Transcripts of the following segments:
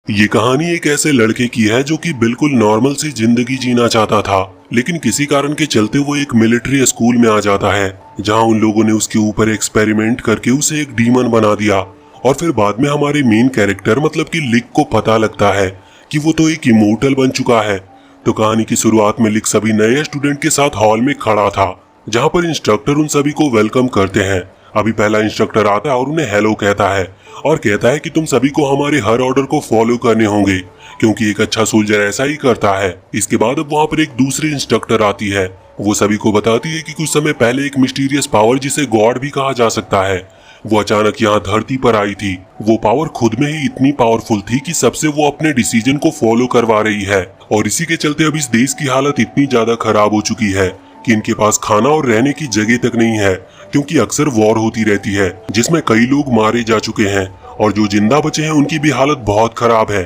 ये कहानी एक ऐसे लड़के की है जो कि बिल्कुल नॉर्मल सी जिंदगी जीना चाहता था, लेकिन किसी कारण के चलते वो एक मिलिट्री स्कूल में आ जाता है जहां उन लोगों ने उसके ऊपर एक्सपेरिमेंट करके उसे एक डीमन बना दिया। और फिर बाद में हमारे मेन कैरेक्टर मतलब कि लिक को पता लगता है कि वो तो एक इमोर्टल बन चुका है। तो कहानी की शुरुआत में लिक सभी नए स्टूडेंट के साथ हॉल में खड़ा था जहाँ पर इंस्ट्रक्टर उन सभी को वेलकम करते हैं। अभी पहला इंस्ट्रक्टर आता है और उन्हें हेलो कहता है और कहता है कि तुम सभी को हमारे हर ऑर्डर को फॉलो करने होंगे क्योंकि एक अच्छा सोल्जर ऐसा ही करता है। इसके बाद अब वहाँ पर एक दूसरी इंस्ट्रक्टर आती है। वो सभी को बताती है कि कुछ समय पहले एक मिस्टीरियस पावर जिसे गॉड भी कहा जा सकता है वो अचानक यहाँ धरती पर आई थी। वो पावर खुद में ही इतनी पावरफुल थी कि सबसे वो अपने डिसीजन को फॉलो करवा रही है और इसी के चलते अब इस देश की हालत इतनी ज्यादा खराब हो चुकी है कि इनके पास खाना और रहने की जगह तक नहीं है क्योंकि अक्सर वॉर होती रहती है जिसमें कई लोग मारे जा चुके हैं और जो जिंदा बचे हैं उनकी भी हालत बहुत खराब है।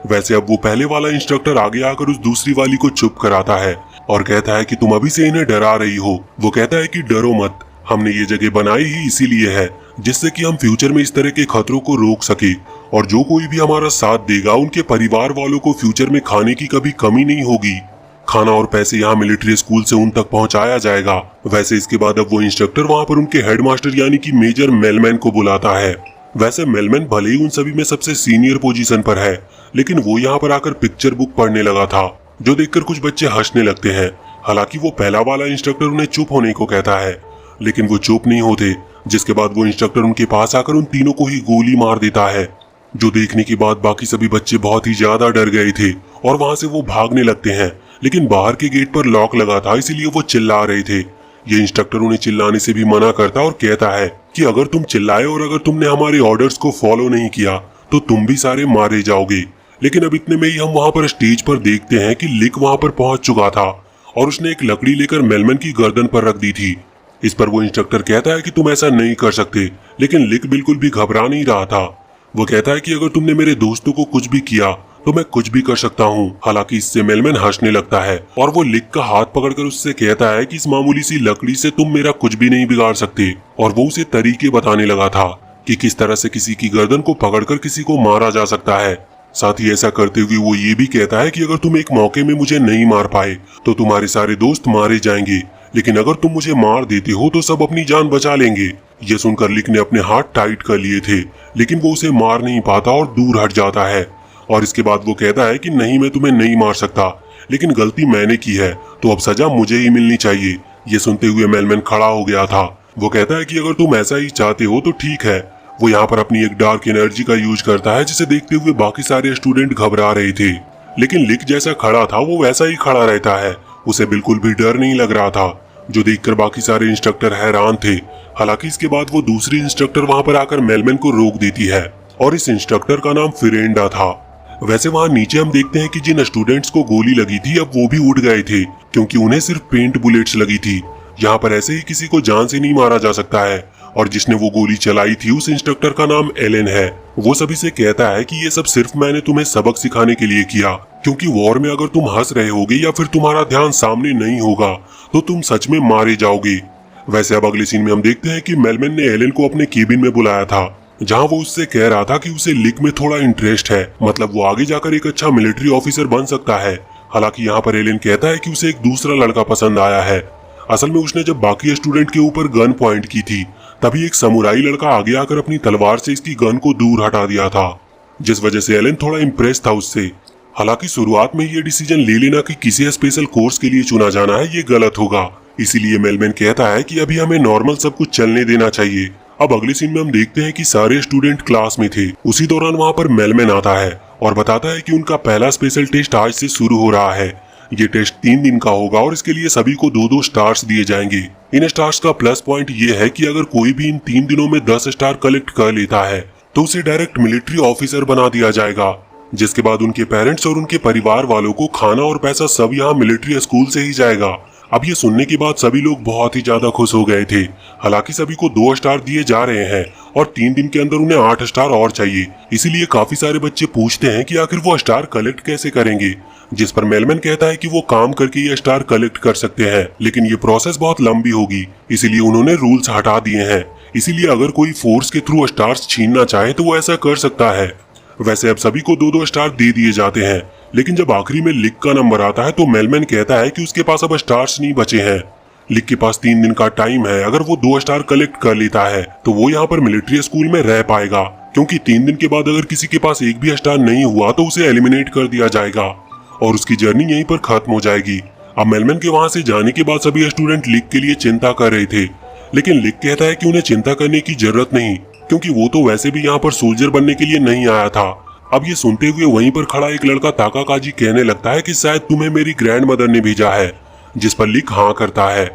वैसे अब वो पहले वाला इंस्ट्रक्टर आगे आकर उस दूसरी वाली को चुप कराता है और कहता है कि तुम अभी से इन्हें डरा रही हो। वो कहता है कि डरो मत, हमने ये जगह बनाई ही इसीलिए है जिससे कि हम फ्यूचर में इस तरह के खतरों को रोक सके और जो कोई भी हमारा साथ देगा उनके परिवार वालों को फ्यूचर में खाने की कभी कमी नहीं होगी। खाना और पैसे यहाँ मिलिट्री स्कूल से उन तक पहुँचाया जाएगा। वैसे इसके बाद अब वो इंस्ट्रक्टर वहाँ पर उनके हेडमास्टर यानी कि मेजर मेलमैन को बुलाता है। वैसे मेलमैन भले ही उन सभी में सबसे सीनियर पोजीशन पर है लेकिन वो यहाँ पर आकर पिक्चर बुक पढ़ने लगा था जो देखकर कुछ बच्चे हंसने लगते हैं। हालांकि वो पहला वाला इंस्ट्रक्टर उन्हें चुप होने को कहता है लेकिन वो चुप नहीं होते, जिसके बाद वो इंस्ट्रक्टर उनके पास आकर उन तीनों को ही गोली मार देता है जो देखने के बाद बाकी सभी बच्चे बहुत ही ज्यादा डर गए थे और वहां से वो भागने लगते हैं। लेकिन बाहर के गेट पर लॉक लगा था इसीलिए वो चिल्ला रहे थे। ये इंस्ट्रक्टर उन्हें चिल्लाने से भी मना करता और कहता है कि अगर तुम चिल्लाए और अगर तुमने हमारे ऑर्डर्स को फॉलो नहीं किया तो तुम भी सारे मारे जाओगे। लेकिन अब इतने में ही हम वहां पर स्टेज पर देखते हैं कि लिक वहां पर पहुंच चुका था और उसने एक लकड़ी लेकर मेलमैन की गर्दन पर रख दी थी। इस पर वो इंस्ट्रक्टर कहता है कि तुम ऐसा नहीं कर सकते, लेकिन लिक बिल्कुल भी घबरा नहीं रहा था। वो कहता है कि अगर तुमने मेरे दोस्तों को कुछ भी किया तो मैं कुछ भी कर सकता हूँ। हालांकि इससे मेलमैन हंसने लगता है और वो लिक का हाथ पकड़कर उससे कहता है कि इस मामूली सी लकड़ी से तुम मेरा कुछ भी नहीं बिगाड़ सकते और वो उसे तरीके बताने लगा था कि किस तरह से किसी की गर्दन को पकड़कर किसी को मारा जा सकता है। साथ ही ऐसा करते हुए वो ये भी कहता है कि अगर तुम एक मौके में मुझे नहीं मार पाए तो तुम्हारे सारे दोस्त मारे जाएंगे, लेकिन अगर तुम मुझे मार देते हो तो सब अपनी जान बचा लेंगे। ये सुनकर लिक ने अपने हाथ टाइट कर लिए थे लेकिन वो उसे मार नहीं पाता और दूर हट जाता है। और इसके बाद वो कहता है कि नहीं, मैं तुम्हें नहीं मार सकता, लेकिन गलती मैंने की है तो अब सजा मुझे ही मिलनी चाहिए। ये सुनते हुए मेलमैन खड़ा हो गया था। वो कहता है कि अगर तुम ऐसा ही चाहते हो तो ठीक है। वो यहाँ पर अपनी एक डार्क एनर्जी का यूज करता है जिसे देखते हुए बाकी सारे स्टूडेंट घबरा रहे थे, लेकिन लिक जैसा खड़ा था वो वैसा ही खड़ा रहता है। उसे बिल्कुल भी डर नहीं लग रहा था जो देखकर बाकी सारे इंस्ट्रक्टर हैरान थे। हालांकि इसके बाद वो दूसरी इंस्ट्रक्टर वहां पर आकर मेलमैन को रोक देती है और इस इंस्ट्रक्टर का नाम फिरेंडा था। वैसे वहां नीचे हम देखते हैं कि जिन स्टूडेंट्स को गोली लगी थी अब वो भी उठ गए थे क्योंकि उन्हें सिर्फ पेंट बुलेट्स लगी थी। यहाँ पर ऐसे ही किसी को जान से नहीं मारा जा सकता है और जिसने वो गोली चलाई थी उस इंस्ट्रक्टर का नाम एलन है। वो सभी से कहता है कि ये सब सिर्फ मैंने तुम्हें सबक सिखाने के लिए किया क्योंकि वॉर में अगर तुम हंस रहे होगे या फिर तुम्हारा ध्यान सामने नहीं होगा तो तुम सच में मारे जाओगे। वैसे अब अगले सीन में हम देखते हैं कि मेलमैन ने एलन को अपने केबिन में बुलाया था जहां वो उससे कह रहा था कि उसे लिक में थोड़ा इंटरेस्ट है, मतलब वो आगे जाकर एक अच्छा मिलिट्री ऑफिसर बन सकता है। हालांकि यहाँ पर एलन कहता है कि उसे एक दूसरा लड़का पसंद आया है। असल में उसने जब बाकी स्टूडेंट के ऊपर गन पॉइंट की थी तभी एक समुराई लड़का आगे आकर अपनी तलवार से इसकी गन को दूर हटा दिया था, जिस वजह से एलन थोड़ा इम्प्रेस था उससे। हालांकि शुरुआत में ये डिसीजन ले लेना कि किसी स्पेशल कोर्स के लिए चुना जाना है ये गलत होगा, इसीलिए मेलमैन कहता है कि अभी हमें नॉर्मल सब कुछ चलने देना चाहिए। अब अगले सीन में हम देखते हैं कि सारे स्टूडेंट क्लास में थे। उसी दौरान वहां पर मेलमैन आता है और बताता है कि उनका पहला स्पेशल टेस्ट आज से शुरू हो रहा है। ये टेस्ट 3 दिन का होगा और इसके लिए सभी को 2-2 स्टार्स दिए जाएंगे। इन स्टार्स का प्लस पॉइंट ये है कि अगर कोई भी इन 3 दिनों में 10 स्टार कलेक्ट कर लेता है तो उसे डायरेक्ट मिलिट्री ऑफिसर बना दिया जाएगा, जिसके बाद उनके पेरेंट्स और उनके परिवार वालों को खाना और पैसा सब यहाँ मिलिट्री स्कूल से ही जाएगा। अब ये सुनने के बाद सभी लोग बहुत ही ज्यादा खुश हो गए थे। हालांकि सभी को 2 स्टार दिए जा रहे हैं और 3 दिन के अंदर उन्हें 8 स्टार और चाहिए, इसीलिए काफी सारे बच्चे पूछते हैं कि आखिर वो स्टार कलेक्ट कैसे करेंगे, जिस पर मेलमैन कहता है कि वो काम करके ये स्टार कलेक्ट कर सकते हैं, लेकिन ये प्रोसेस बहुत लंबी होगी, इसीलिए उन्होंने रूल्स हटा दिए हैं। इसीलिए अगर कोई फोर्स के थ्रू स्टार्स छीनना चाहे तो वो ऐसा कर सकता है। वैसे अब सभी को 2-2 स्टार दे दिए जाते हैं, लेकिन जब आखिरी में लिक का नंबर आता है तो मेलमैन कहता है कि उसके पास अब स्टार्स नहीं बचे हैं। लिक के पास 3 दिन का टाइम है, अगर वो 2 स्टार कलेक्ट कर लेता है तो वो यहाँ पर मिलिट्री स्कूल में रह पाएगा, क्योंकि 3 दिन के बाद अगर किसी के पास एक भी स्टार नहीं हुआ तो उसे एलिमिनेट कर दिया जाएगा और उसकी जर्नी यहीं पर खत्म हो जाएगी। अब मेलमैन के वहां से जाने के बाद सभी स्टूडेंट लिक के लिए चिंता कर रहे थे, लेकिन लिक कहता है कि उन्हें चिंता करने की जरूरत नहीं, क्योंकि वो तो वैसे भी यहाँ पर सोल्जर बनने के लिए नहीं आया था। अब ये सुनते हुए वहीं पर खड़ा एक लड़का ताकाकाजी कहने लगता है कि शायद तुम्हें मेरी ग्रैंड मदर ने भेजा है, जिस पर लिक हाँ करता है।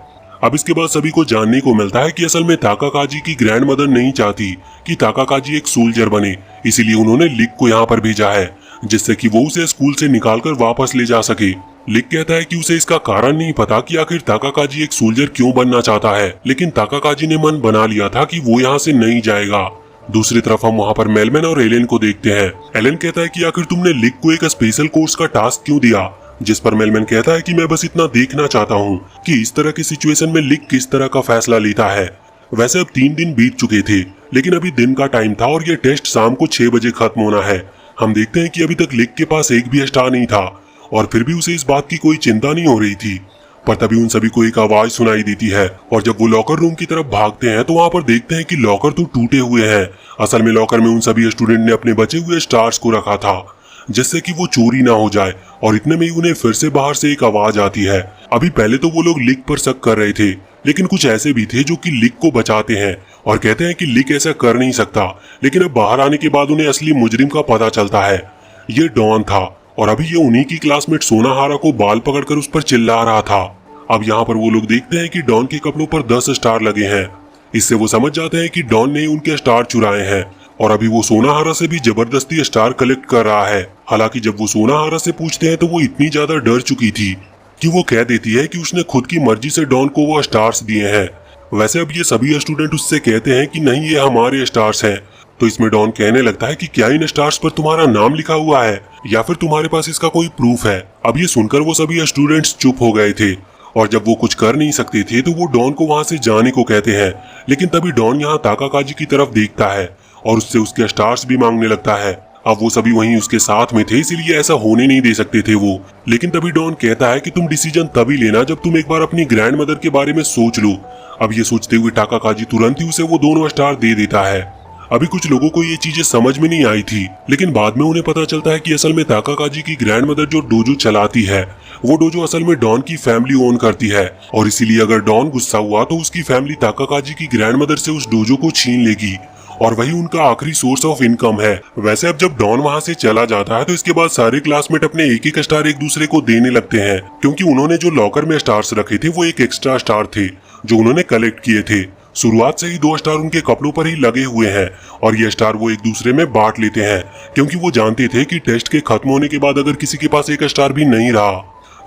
अब इसके बाद सभी को जानने को मिलता है कि असल में ताकाकाजी की ग्रैंड मदर नहीं चाहती कि ताकाकाजी एक सोल्जर बने, इसीलिए उन्होंने लिक को यहाँ पर भेजा है, जिससे कि वो उसे स्कूल से निकालकर वापस ले जा सके। लिक कहता है कि उसे इसका कारण नहीं पता कि आखिर ताकाकाजी एक सोल्जर क्यों बनना चाहता है, लेकिन ताकाकाजी ने मन बना लिया था कि वो यहाँ से नहीं जाएगा। दूसरी तरफ हम वहाँ पर मेलमैन और एलेन को देखते हैं। एलेन कहता है कि आखिर तुमने लिक को एक स्पेशल कोर्स का टास्क क्यों दिया, जिस पर मेलमैन कहता है कि मैं बस इतना देखना चाहता हूँ कि इस तरह की सिचुएशन में लिक किस तरह का फैसला लेता है। वैसे अब 3 दिन बीत चुके थे, लेकिन अभी दिन का टाइम था और ये टेस्ट शाम को 6 बजे खत्म होना है। हम देखते हैं कि अभी तक लिक के पास एक भी स्टार नहीं था और फिर भी उसे इस बात की कोई चिंता नहीं हो रही थी। पर तभी उन सभी को एक आवाज सुनाई देती है और जब वो लॉकर रूम की तरफ भागते हैं तो वहाँ पर देखते हैं कि लॉकर तो टूटे हुए हैं। असल में लॉकर में उन सभी स्टूडेंट ने अपने बचे हुए स्टार्स को रखा था, जिससे कि वो चोरी ना हो जाए, और इतने में ही उन्हें फिर से बाहर से एक आवाज आती है। अभी पहले तो वो लोग लिक पर शक कर रहे थे, लेकिन कुछ ऐसे भी थे जो कि लिक को बचाते हैं और कहते हैं कि लिक ऐसा कर नहीं सकता। लेकिन अब बाहर आने के बाद उन्हें असली मुजरिम का पता चलता है, ये डॉन था और अभी ये उन्हीं की क्लासमेट सोनाहारा को बाल पकड़कर उस पर चिल्ला रहा था। अब यहाँ पर वो लोग देखते हैं कि डॉन के कपड़ों पर 10 स्टार लगे हैं। इससे वो समझ जाते हैं कि डॉन ने उनके स्टार चुराए हैं और अभी वो सोनाहारा से भी जबरदस्ती स्टार कलेक्ट कर रहा है। हालांकि जब वो सोनाहारा से पूछते हैं तो वो इतनी ज्यादा डर चुकी थी कि वो कह देती है कि उसने खुद की मर्जी से डॉन को वो स्टार्स दिए हैं। वैसे अब ये सभी स्टूडेंट उससे कहते हैं कि नहीं, ये हमारे स्टार्स हैं। तो इसमें डॉन कहने लगता है कि क्या इन स्टार्स पर तुम्हारा नाम लिखा हुआ है या फिर तुम्हारे पास इसका कोई प्रूफ है। अब ये सुनकर वो सभी स्टूडेंट्स चुप हो गए थे और जब वो कुछ कर नहीं सकते थे तो वो डॉन को वहां से जाने को कहते हैं। लेकिन तभी डॉन यहाँ ताकाकाजी की तरफ देखता है और उससे उसके स्टार्स भी मांगने लगता है। अब वो सभी वहीं उसके साथ में थे, इसीलिए ऐसा होने नहीं दे सकते थे वो। लेकिन तभी डॉन कहता है कि तुम डिसीजन तभी लेना जब तुम एक बार अपनी ग्रैंड मदर के बारे में सोच लो। अब ये सोचते हुए ताकाकाजी तुरंत ही उसे वो दोनों स्टार दे देता है। अभी कुछ लोगों को ये चीजें समझ में नहीं आई थी, लेकिन बाद में उन्हें पता चलता है कि असल में ताकाकाजी की ग्रैंड मदर जो डोजो चलाती है, वो डोजो असल में डॉन की फैमिली ओन करती है और इसीलिए अगर डॉन गुस्सा हुआ तो उसकी फैमिली ताकाकाजी की ग्रैंड मदर से उस डोजो को छीन लेगी और वही उनका आखिरी सोर्स ऑफ इनकम है। वैसे अब जब डॉन वहां से चला जाता है तो इसके बाद सारे क्लासमेट अपने एक एक स्टार एक दूसरे को देने लगते हैं, क्योंकि उन्होंने जो लॉकर में स्टार्स रखे थे वो एक एक्स्ट्रा स्टार थे जो उन्होंने कलेक्ट किए थे। शुरुआत से ही 2 स्टार उनके कपड़ों पर ही लगे हुए हैं और ये स्टार वो एक दूसरे में बांट लेते हैं, क्योंकि वो जानते थे कि टेस्ट के खत्म होने के बाद अगर किसी के पास एक स्टार भी नहीं रहा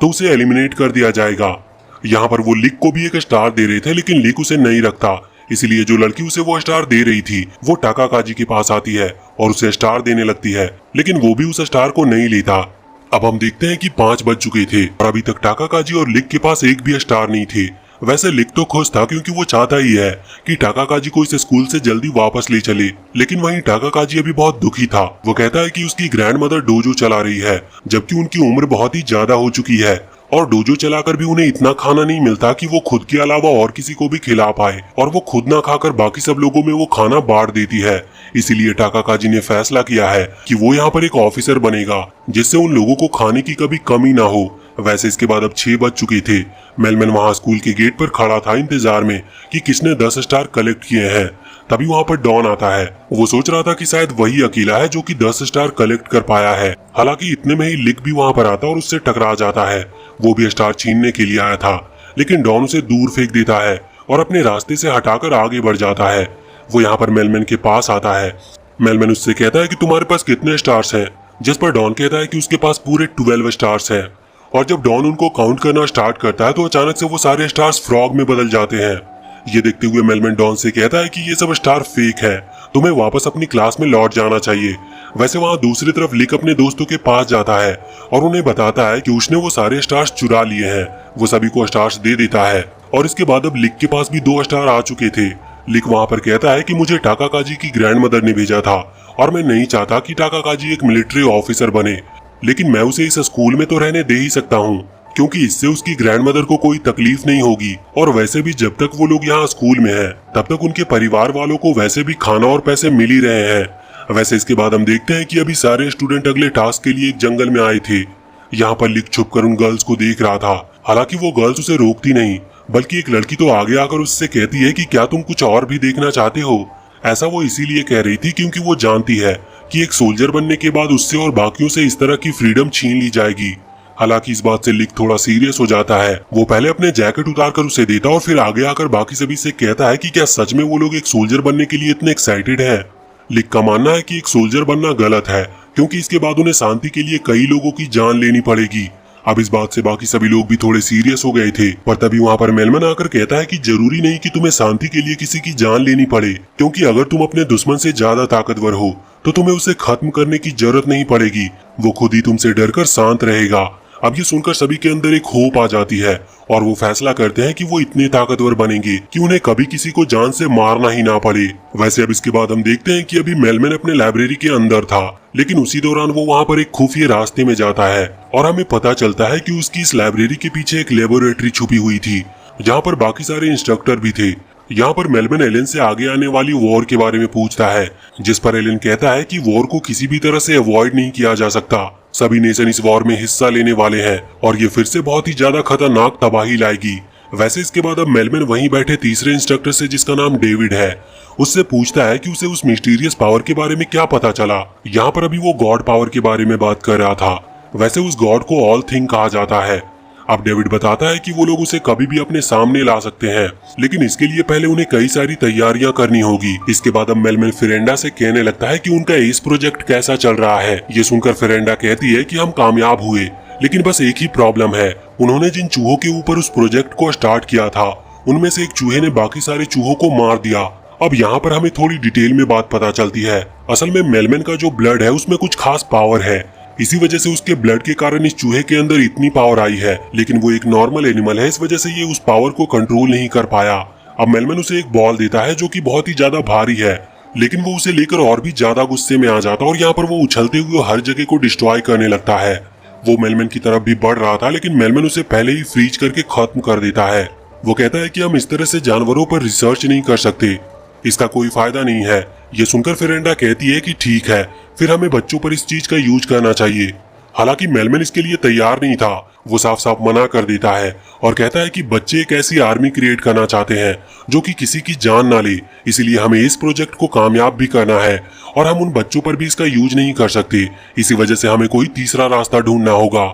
तो उसे एलिमिनेट कर दिया जाएगा। यहाँ पर वो लिक को भी एक स्टार दे रहे थे, लेकिन लिक उसे नहीं रखता, इसलिए जो लड़की उसे वो स्टार दे रही थी वो ताकाकाजी के पास आती है और उसे स्टार देने लगती है, लेकिन वो भी उस स्टार को नहीं लेता। अब हम देखते हैं कि 5 बज चुके थे और अभी तक ताकाकाजी और लिक के पास एक भी स्टार नहीं थे। वैसे लिक तो खुश था, क्योंकि वो चाहता ही है कि ताकाकाजी को इस स्कूल से जल्दी वापस ले चले, लेकिन वहीं ताकाकाजी अभी बहुत दुखी था। वो कहता है कि उसकी ग्रैंड मदर डोजो चला रही है, जबकि उनकी उम्र बहुत ही ज्यादा हो चुकी है और डोजो चलाकर भी उन्हें इतना खाना नहीं मिलता कि वो खुद के अलावा और किसी को भी खिला पाए, और वो खुद ना खाकर बाकी सब लोगों में वो खाना बांट देती है। इसीलिए ताकाकाजी ने फैसला किया है कि वो यहाँ पर एक ऑफिसर बनेगा, जिससे उन लोगों को खाने की कभी कमी ना हो। वैसे इसके बाद अब 6 बज चुके थे। मेलमैन वहाँ स्कूल के गेट पर खड़ा था इंतजार में कि किसने 10 स्टार कलेक्ट किए हैं। तभी वहाँ पर डॉन आता है। वो सोच रहा था कि शायद वही अकेला है जो कि 10 स्टार कलेक्ट कर पाया है। हालांकि इतने में ही लिक भी वहाँ पर आता और उससे टकरा जाता है। वो भी स्टार छीनने के लिए आया था, लेकिन डॉन उसे दूर फेंक देता है और अपने रास्ते से हटाकर आगे बढ़ जाता है। वो यहाँ पर मेलमैन के पास आता है। मेलमैन उससे कहता है कि तुम्हारे पास कितने स्टार्स हैं, जिस पर डॉन कहता है कि उसके पास पूरे 12 स्टार्स हैं। और जब डॉन उनको काउंट करना स्टार्ट करता है तो अचानक से वो सारे स्टार्स फ्रॉग में बदल जाते हैं। ये देखते हुए मेलमैन डॉन से कहता है कि ये सब स्टार फेक है, तुम्हें वापस अपनी क्लास में लौट जाना चाहिए। वैसे वहाँ दूसरी तरफ लिक अपने दोस्तों के पास जाता है और उन्हें बताता है कि उसने वो सारे स्टार्स चुरा लिए हैं। वो सभी को स्टार्स दे देता है और इसके बाद अब लिक के पास भी 2 स्टार आ चुके थे। लिक वहाँ पर कहता है कि मुझे ताकाकाजी की ग्रैंड मदर ने भेजा था और मैं नहीं चाहता कि टाकाकाजी एक मिलिट्री ऑफिसर बने, लेकिन मैं उसे इस स्कूल में तो रहने दे ही सकता हूँ, क्योंकि इससे उसकी ग्रैंडमदर को कोई तकलीफ नहीं होगी। और वैसे भी जब तक वो लोग यहाँ स्कूल में हैं, तब तक उनके परिवार वालों को वैसे भी खाना और पैसे मिल ही रहे हैं। वैसे इसके बाद हम देखते हैं कि अभी सारे स्टूडेंट अगले टास्क के लिए एक जंगल में आए थे। यहाँ पर लिक छुप कर उन गर्ल्स को देख रहा था। हालांकि वो गर्ल्स उसे रोकती नहीं, बल्कि एक लड़की तो आगे आकर उससे कहती है कि क्या तुम कुछ और भी देखना चाहते हो। ऐसा वो इसीलिए कह रही थी क्योंकि वो जानती है कि एक सोल्जर बनने के बाद उससे और बाकियों से इस तरह की फ्रीडम छीन ली जाएगी। हालांकि इस बात से लिक थोड़ा सीरियस हो जाता है। वो पहले अपने जैकेट उतार कर उसे देता और फिर आगे आकर बाकी सभी से कहता है कि क्या सच में वो लोग एक सोल्जर बनने के लिए इतने एक्साइटेड हैं। लिक का मानना है कि एक सोल्जर बनना गलत है, क्योंकि इसके बाद उन्हें शांति के लिए कई लोगों की जान लेनी पड़ेगी। अब इस बात से बाकी सभी लोग भी थोड़े सीरियस हो गए थे, पर तभी वहाँ पर मेलमन आकर कहता है कि जरूरी नहीं कि तुम्हें शांति के लिए किसी की जान लेनी पड़े, क्योंकि अगर तुम अपने दुश्मन से ज्यादा ताकतवर हो तो तुम्हें उसे खत्म करने की जरूरत नहीं पड़ेगी, वो खुद ही तुमसे डरकर शांत रहेगा। अब ये सुनकर सभी के अंदर एक होप आ जाती है और वो फैसला करते हैं कि वो इतने ताकतवर बनेंगे कि उन्हें कभी किसी को जान से मारना ही ना पड़े। वैसे अब इसके बाद हम देखते हैं कि अभी मेलमन अपने लाइब्रेरी के अंदर था, लेकिन उसी दौरान वो वहाँ पर एक खुफिया रास्ते में जाता है और हमें पता चलता है कि उसकी इस लाइब्रेरी के पीछे एक लेबोरेटरी छुपी हुई थी, जहाँ पर बाकी सारे इंस्ट्रक्टर भी थे। यहाँ पर मेलमन एलन से आगे आने वाली वॉर के बारे में पूछता है, जिस पर एलन कहता है कि वॉर को किसी भी तरह से अवॉइड नहीं किया जा सकता। सभी नेशन इस वॉर में हिस्सा लेने वाले हैं और ये फिर से बहुत ही ज्यादा खतरनाक तबाही लाएगी। वैसे इसके बाद अब मेलमन वहीं बैठे तीसरे इंस्ट्रक्टर से, जिसका नाम डेविड है, उससे पूछता है कि उसे उस मिस्टीरियस पावर के बारे में क्या पता चला। यहाँ पर अभी वो गॉड पावर के बारे में बात कर रहा था। वैसे उस गॉड को ऑल थिंग कहा जाता है। अब डेविड बताता है कि वो लोग उसे कभी भी अपने सामने ला सकते हैं, लेकिन इसके लिए पहले उन्हें कई सारी तैयारियां करनी होगी। इसके बाद अब मेलमन फिरेंडा से कहने लगता है कि उनका इस प्रोजेक्ट कैसा चल रहा है। ये सुनकर फिरेंडा कहती है कि हम कामयाब हुए, लेकिन बस एक ही प्रॉब्लम है। उन्होंने जिन चूहों के ऊपर उस प्रोजेक्ट को स्टार्ट किया था, उनमें से एक चूहे ने बाकी सारे चूहों को मार दिया। अब यहाँ पर हमें थोड़ी डिटेल में बात पता चलती है। असल में मेलमन का जो ब्लड है उसमें कुछ खास पावर है, इसी वजह से उसके ब्लड के कारण इस चूहे के अंदर इतनी पावर आई है, लेकिन वो एक नॉर्मल एनिमल है, इस वजह से ये उस पावर को कंट्रोल नहीं कर पाया। अब मेलमन उसे एक बॉल देता है जो कि बहुत ही ज्यादा भारी है, लेकिन वो उसे लेकर और भी ज्यादा गुस्से में आ जाता है और यहाँ पर वो उछलते हुए हर जगह को डिस्ट्रॉय करने लगता है। वो मेलमन की तरफ भी बढ़ रहा था, लेकिन मेलमन उसे पहले ही फ्रीज करके खत्म कर देता है। वो कहता है कि हम इस तरह से जानवरों पर रिसर्च नहीं कर सकते, इसका कोई फायदा नहीं है। ये सुनकर फिरेंडा कहती है कि ठीक है, फिर हमें बच्चों पर इस चीज का यूज करना चाहिए। हालांकि मेलमन इसके लिए तैयार नहीं था। वो साफ साफ मना कर देता है और कहता है कि बच्चे एक ऐसी आर्मी क्रिएट करना चाहते हैं जो कि किसी की जान ना ले, इसीलिए हमें इस प्रोजेक्ट को कामयाब भी करना है और हम उन बच्चों पर भी इसका यूज नहीं कर सकते। इसी वजह से हमें कोई तीसरा रास्ता ढूंढना होगा।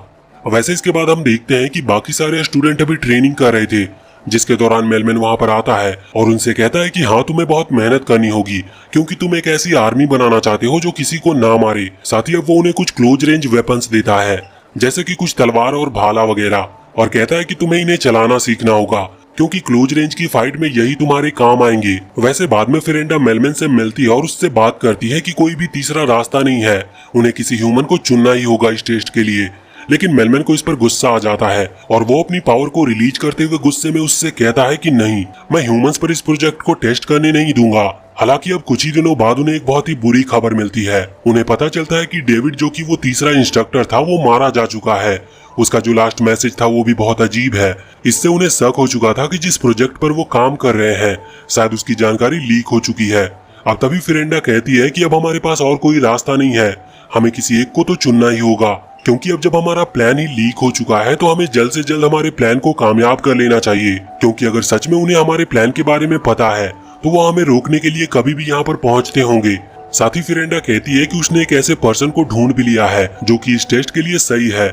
वैसे इसके बाद हम देखते हैं कि बाकी सारे स्टूडेंट अभी ट्रेनिंग कर रहे थे, जिसके दौरान मेलमन वहां पर आता है और उनसे कहता है कि हाँ, तुम्हें बहुत मेहनत करनी होगी, क्योंकि तुम एक ऐसी आर्मी बनाना चाहते हो जो किसी को ना मारे। साथ ही अब वो उन्हें कुछ क्लोज रेंज वेपन्स देता है, जैसे कि कुछ तलवार और भाला वगैरह, और कहता है कि तुम्हें इन्हें चलाना सीखना होगा, क्योंकि क्लोज रेंज की फाइट में यही तुम्हारे काम आएंगे। वैसे बाद में फिरेंडा मेलमन से मिलती है और उससे बात करती है कि कोई भी तीसरा रास्ता नहीं है, उन्हें किसी ह्यूमन को चुनना ही होगा इस टेस्ट के लिए। लेकिन मेलमन को इस पर गुस्सा आ जाता है और वो अपनी पावर को रिलीज करते हुए गुस्से में उससे कहता है कि नहीं, मैं ह्यूमंस पर इस प्रोजेक्ट को टेस्ट करने नहीं दूंगा। हालांकि अब कुछ ही दिनों बाद उन्हें एक बहुत ही बुरी खबर मिलती है। उन्हें पता चलता है कि डेविड, जो कि वो तीसरा इंस्ट्रक्टर था, वो मारा जा चुका है। उसका जो लास्ट मैसेज था वो भी बहुत अजीब है। इससे उन्हें शक हो चुका था कि जिस प्रोजेक्ट पर वो काम कर रहे हैं, शायद उसकी जानकारी लीक हो चुकी है। अब तभी फिरेंडा कहती है कि अब हमारे पास और कोई रास्ता नहीं है, हमें किसी एक को तो चुनना ही होगा, क्योंकि अब जब हमारा प्लान ही लीक हो चुका है तो हमें जल्द से जल्द हमारे प्लान को कामयाब कर लेना चाहिए, क्योंकि अगर सच में उन्हें हमारे प्लान के बारे में पता है तो वो हमें रोकने के लिए कभी भी यहाँ पर पहुँचते होंगे। साथ ही फिरेंडा कहती है कि उसने एक ऐसे पर्सन को ढूंढ भी लिया है जो कि इस टेस्ट के लिए सही है।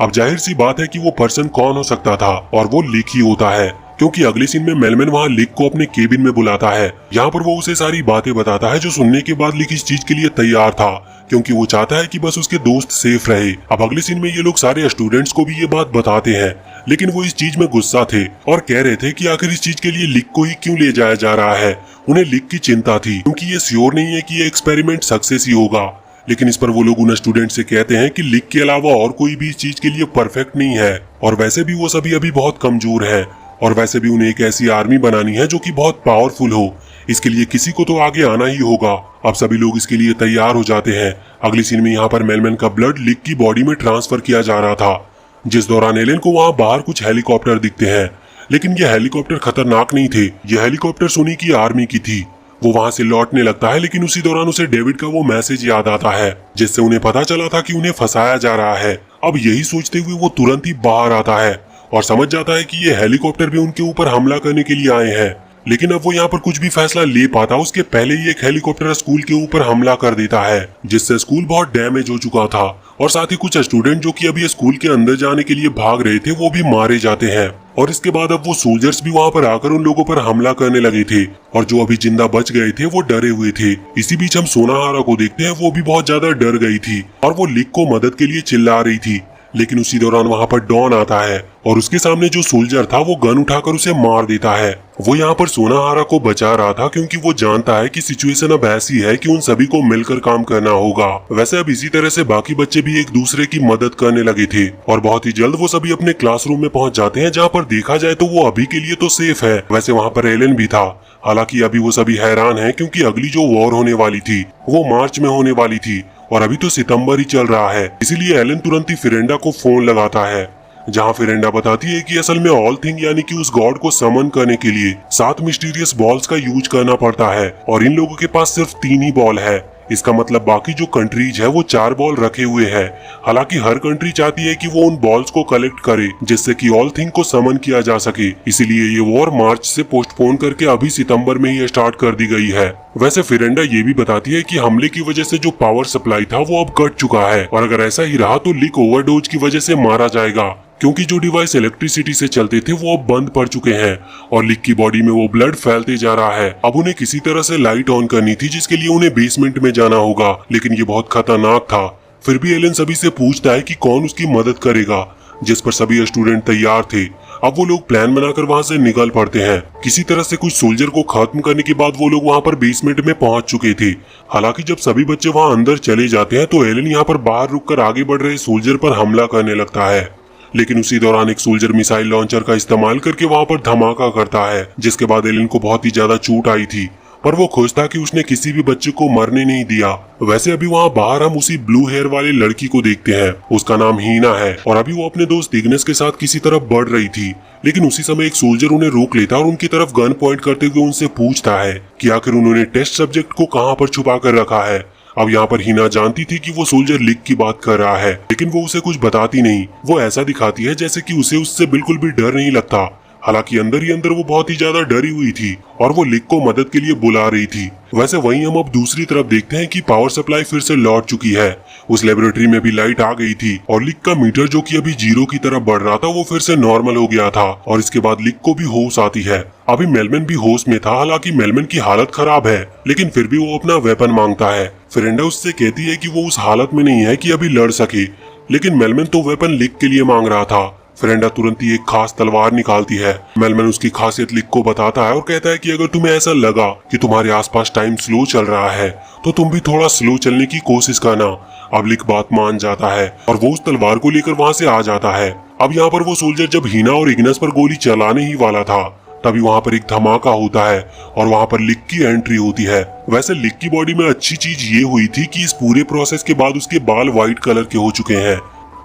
अब जाहिर सी बात है कि वो पर्सन कौन हो सकता था, और वो लिक ही होता है, क्योंकि अगले सीन में मेलमन वहाँ लिक को अपने केबिन में बुलाता है। यहाँ पर वो उसे सारी बातें बताता है, जो सुनने के बाद लिक इस चीज के लिए तैयार था, क्योंकि वो चाहता है कि बस उसके दोस्त सेफ रहे। अब अगले सीन में ये लोग सारे स्टूडेंट्स को भी ये बात बताते हैं, लेकिन वो इस चीज में गुस्सा थे और कह रहे थे कि आखिर इस चीज के लिए लिक को ही क्यों ले जाया जा रहा है। उन्हें लिक की चिंता थी, क्योंकि ये श्योर नहीं है कि ये एक्सपेरिमेंट सक्सेस ही होगा। लेकिन इस पर वो लोग उन स्टूडेंट से कहते हैं कि लिक के अलावा और कोई भी इस चीज के लिए परफेक्ट नहीं है, और वैसे भी वो सभी अभी बहुत कमजोर है, और वैसे भी उन्हें एक ऐसी आर्मी बनानी है जो कि बहुत पावरफुल हो, इसके लिए किसी को तो आगे आना ही होगा। अब सभी लोग इसके लिए तैयार हो जाते हैं। अगली सीन में यहाँ पर मेलमैन का ब्लड लिक की बॉडी में ट्रांसफर किया जा रहा था, जिस दौरान एलन को वहाँ बाहर कुछ हेलीकॉप्टर दिखते हैं, लेकिन ये हेलीकॉप्टर खतरनाक नहीं थे। ये हेलीकॉप्टर सोनी की आर्मी की थी। वो वहां से लौटने लगता है, लेकिन उसी दौरान उसे डेविड का वो मैसेज याद आता है जिससे उन्हें पता चला था कि उन्हें फंसाया जा रहा है। अब यही सोचते हुए वो तुरंत ही बाहर आता है और समझ जाता है कि ये हेलीकॉप्टर भी उनके ऊपर हमला करने के लिए आए हैं। लेकिन अब वो यहाँ पर कुछ भी फैसला ले पाता उसके पहले ही एक हेलीकॉप्टर स्कूल के ऊपर हमला कर देता है, जिससे स्कूल बहुत डैमेज हो चुका था और साथ ही कुछ स्टूडेंट जो कि अभी स्कूल के अंदर जाने के लिए भाग रहे थे वो भी मारे जाते हैं। और इसके बाद अब वो सोल्जर्स भी वहाँ पर आकर उन लोगों पर हमला करने लगे थे और जो अभी जिंदा बच गए थे वो डरे हुए थे। इसी बीच हम सोनाहारा को देखते हैं, वो भी बहुत ज्यादा डर गई थी और वो लिक को मदद के लिए चिल्ला रही थी। लेकिन उसी दौरान वहाँ पर डॉन आता है और उसके सामने जो सोल्जर था वो गन उठाकर उसे मार देता है। वो यहाँ पर सोनाहारा को बचा रहा था क्योंकि वो जानता है कि सिचुएशन अब ऐसी है कि उन सभी को मिलकर काम करना होगा। वैसे अब इसी तरह से बाकी बच्चे भी एक दूसरे की मदद करने लगे थे और बहुत ही जल्द वो सभी अपने क्लासरूम में पहुंच जाते हैं, जहाँ पर देखा जाए तो वो अभी के लिए तो सेफ है। वैसे वहाँ पर एलन भी था। हालांकि अभी वो सभी हैरान है क्योंकि अगली जो वॉर होने वाली थी वो मार्च में होने वाली थी और अभी तो सितंबर ही चल रहा है। इसीलिए एलन तुरंत ही फिरेंडा को फोन लगाता है, जहां फिरेंडा बताती है कि असल में ऑल थिंग यानी कि उस गॉड को समन करने के लिए 7 मिस्टीरियस बॉल्स का यूज करना पड़ता है और इन लोगों के पास सिर्फ 3 ही बॉल है। इसका मतलब बाकी जो कंट्रीज है वो 4 बॉल रखे हुए हैं। हालांकि हर कंट्री चाहती है कि वो उन बॉल्स को कलेक्ट करे जिससे कि ऑल थिंग को समन किया जा सके। इसीलिए ये वॉर मार्च से पोस्टपोन करके अभी सितंबर में ही स्टार्ट कर दी गई है। वैसे फिरेंडा ये भी बताती है कि हमले की वजह से जो पावर सप्लाई था वो अब कट चुका है और अगर ऐसा ही रहा तो लिक ओवरडोज की वजह से मारा जाएगा, क्योंकि जो डिवाइस इलेक्ट्रिसिटी से चलते थे वो अब बंद पड़ चुके हैं और लिक की बॉडी में वो ब्लड फैलते जा रहा है। अब उन्हें किसी तरह से लाइट ऑन करनी थी, जिसके लिए उन्हें बेसमेंट में जाना होगा, लेकिन ये बहुत खतरनाक था। फिर भी एलन सभी से पूछता है कि कौन उसकी मदद करेगा, जिस पर सभी स्टूडेंट तैयार थे। अब वो लोग प्लान बनाकर वहां से निकल पड़ते हैं। किसी तरह से कुछ सोल्जर को खत्म करने के बाद वो लोग वहां पर बेसमेंट में पहुंच चुके थे। हालांकि जब सभी बच्चे वहां अंदर चले जाते हैं तो एलन यहाँ पर बाहर रुककर आगे बढ़ रहे सोल्जर पर हमला करने लगता है, लेकिन उसी दौरान एक सोल्जर मिसाइल लॉन्चर का इस्तेमाल करके वहां पर धमाका करता है, जिसके बाद एलन को बहुत ही ज्यादा चोट आई थी, पर वो खुश था कि उसने किसी भी बच्चे को मरने नहीं दिया। वैसे अभी वहाँ बाहर हम उसी ब्लू हेयर वाले लड़की को देखते हैं। उसका नाम हीना है और अभी वो अपने दोस्त इग्नेस के साथ किसी तरफ बढ़ रही थी, लेकिन उसी समय एक सोल्जर उन्हें रोक लेता और उनकी तरफ गन पॉइंट करते हुए उनसे पूछता है कि आखिर उन्होंने टेस्ट सब्जेक्ट को कहाँ पर छुपा कर रखा है। अब यहाँ पर हीना जानती थी कि वो सोल्जर लिक की बात कर रहा है, लेकिन वो उसे कुछ बताती नहीं। वो ऐसा दिखाती है जैसे कि उसे उससे बिल्कुल भी डर नहीं लगता। हालांकि अंदर ही अंदर वो बहुत ही ज्यादा डरी हुई थी और वो लिक को मदद के लिए बुला रही थी। वैसे वहीं हम अब दूसरी तरफ देखते हैं कि पावर सप्लाई फिर से लौट चुकी है। उस लेबोरेटरी में भी लाइट आ गई थी और लिक का मीटर जो कि अभी 0 की तरफ बढ़ रहा था वो फिर से नॉर्मल हो गया था और इसके बाद लिक को भी होश आती है। अभी मेलमैन भी होश में था। हालांकि मेलमैन की हालत खराब है, लेकिन फिर भी वो अपना वेपन मांगता है। फिरेंडा उससे कहती है कि वो उस हालत में नहीं है कि अभी लड़ सके, लेकिन मेलमैन तो वेपन लिक के लिए मांग रहा था। फिरेंडा तुरंत ही एक खास तलवार निकालती है। मेलमैन उसकी खासियत लिक को बताता है और कहता है कि अगर तुम्हें ऐसा लगा कि तुम्हारे आसपास टाइम स्लो चल रहा है तो तुम भी थोड़ा स्लो चलने की कोशिश करना। अब लिक बात मान जाता है और वो उस तलवार को लेकर वहां से आ जाता है। अब यहाँ पर वो सोल्जर जब हीना और इग्नेस पर गोली चलाने ही वाला था तभी वहाँ पर एक धमाका होता है और वहाँ पर लिक की एंट्री होती है। वैसे लिक की बॉडी में अच्छी चीज ये हुई थी कि इस पूरे प्रोसेस के बाद उसके बाल व्हाइट कलर के हो चुके हैं,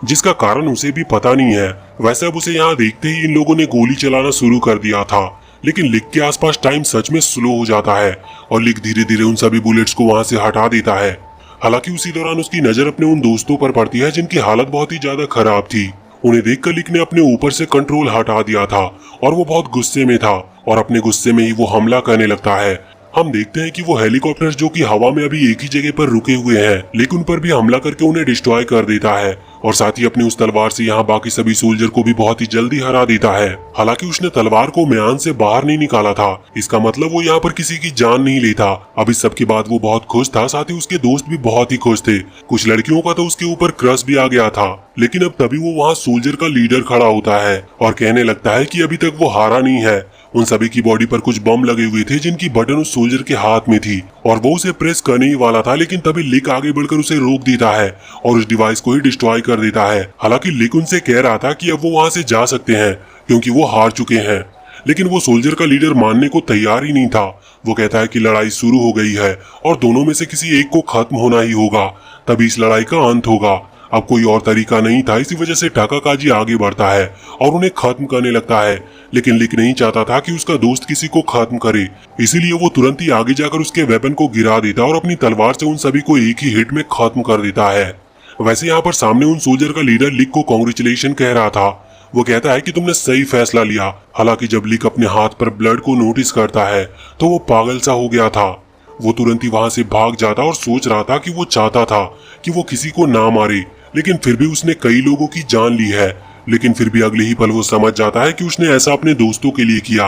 जिसका कारण उसे भी पता नहीं है। वैसे अब उसे यहाँ देखते ही इन लोगों ने गोली चलाना शुरू कर दिया था, लेकिन लिक के आसपास टाइम सच में स्लो हो जाता है और लिक धीरे धीरे उन सभी बुलेट्स को वहां से हटा देता है। हालांकि उसी दौरान उसकी नजर अपने उन दोस्तों पर पड़ती है जिनकी हालत बहुत ही ज्यादा खराब थी। उन्हें देखकर लिक ने अपने ऊपर से कंट्रोल हटा दिया था और वो बहुत गुस्से में था और अपने गुस्से में ही वो हमला करने लगता है। हम देखते हैं कि वो हेलीकॉप्टर्स जो कि हवा में अभी एक ही जगह पर रुके हुए हैं, लेकिन उन पर भी हमला करके उन्हें डिस्ट्रॉय कर देता है और साथ ही अपनी उस तलवार से यहाँ बाकी सभी सोल्जर को भी बहुत ही जल्दी हरा देता है। हालांकि उसने तलवार को म्यान से बाहर नहीं निकाला था, इसका मतलब वो यहाँ पर किसी की जान नहीं लेता। अब इस सब के बाद वो बहुत खुश था, साथ ही उसके दोस्त भी बहुत ही खुश थे। कुछ लड़कियों का तो उसके ऊपर क्रश भी आ गया था, लेकिन अब तभी वो वहाँ सोल्जर का लीडर खड़ा होता है और कहने लगता है कि अभी तक वो हारा नहीं है। उन सभी की बॉडी पर कुछ बम लगे हुए थे जिनकी बटन उस सोल्जर के हाथ में थी और वो उसे प्रेस करने ही वाला था, लेकिन तभी लिक आगे बढ़कर उसे रोक देता है और उस डिवाइस को ही डिस्ट्रॉय कर देता है। हालांकि लिक उनसे कह रहा था कि अब वो वहां से जा सकते हैं क्योंकि वो हार चुके हैं, लेकिन वो सोल्जर का लीडर मानने को तैयार ही नहीं था। वो कहता है कि लड़ाई शुरू हो गई है और दोनों में से किसी एक को खत्म होना ही होगा, तभी इस लड़ाई का अंत होगा। अब कोई और तरीका नहीं था, इसी वजह से टाकाकाजी आगे बढ़ता है और उन्हें खत्म करने लगता है। लेकिन लिक नहीं चाहता था कि उसका दोस्त किसी को खत्म करे, इसीलिए वो तुरंत ही आगे जाकर उसके वेपन को गिरा देता और अपनी तलवार से उन सभी को एक ही हिट में खत्म कर देता है। वैसे यहाँ पर सामने उन सोल्जर का लीडर लिक को कांग्रेचुलेशन कह रहा था। वो कहता है कि तुमने सही फैसला लिया। हालांकि जब लिक अपने हाथ पर ब्लड को नोटिस करता है तो वो पागल सा हो गया था। वो तुरंत ही वहां से भाग जाता और सोच रहा था कि वो चाहता था कि वो किसी को ना मारे, लेकिन फिर भी उसने कई लोगों की जान ली है। लेकिन फिर भी अगले ही पल वो समझ जाता है कि उसने ऐसा अपने दोस्तों के लिए किया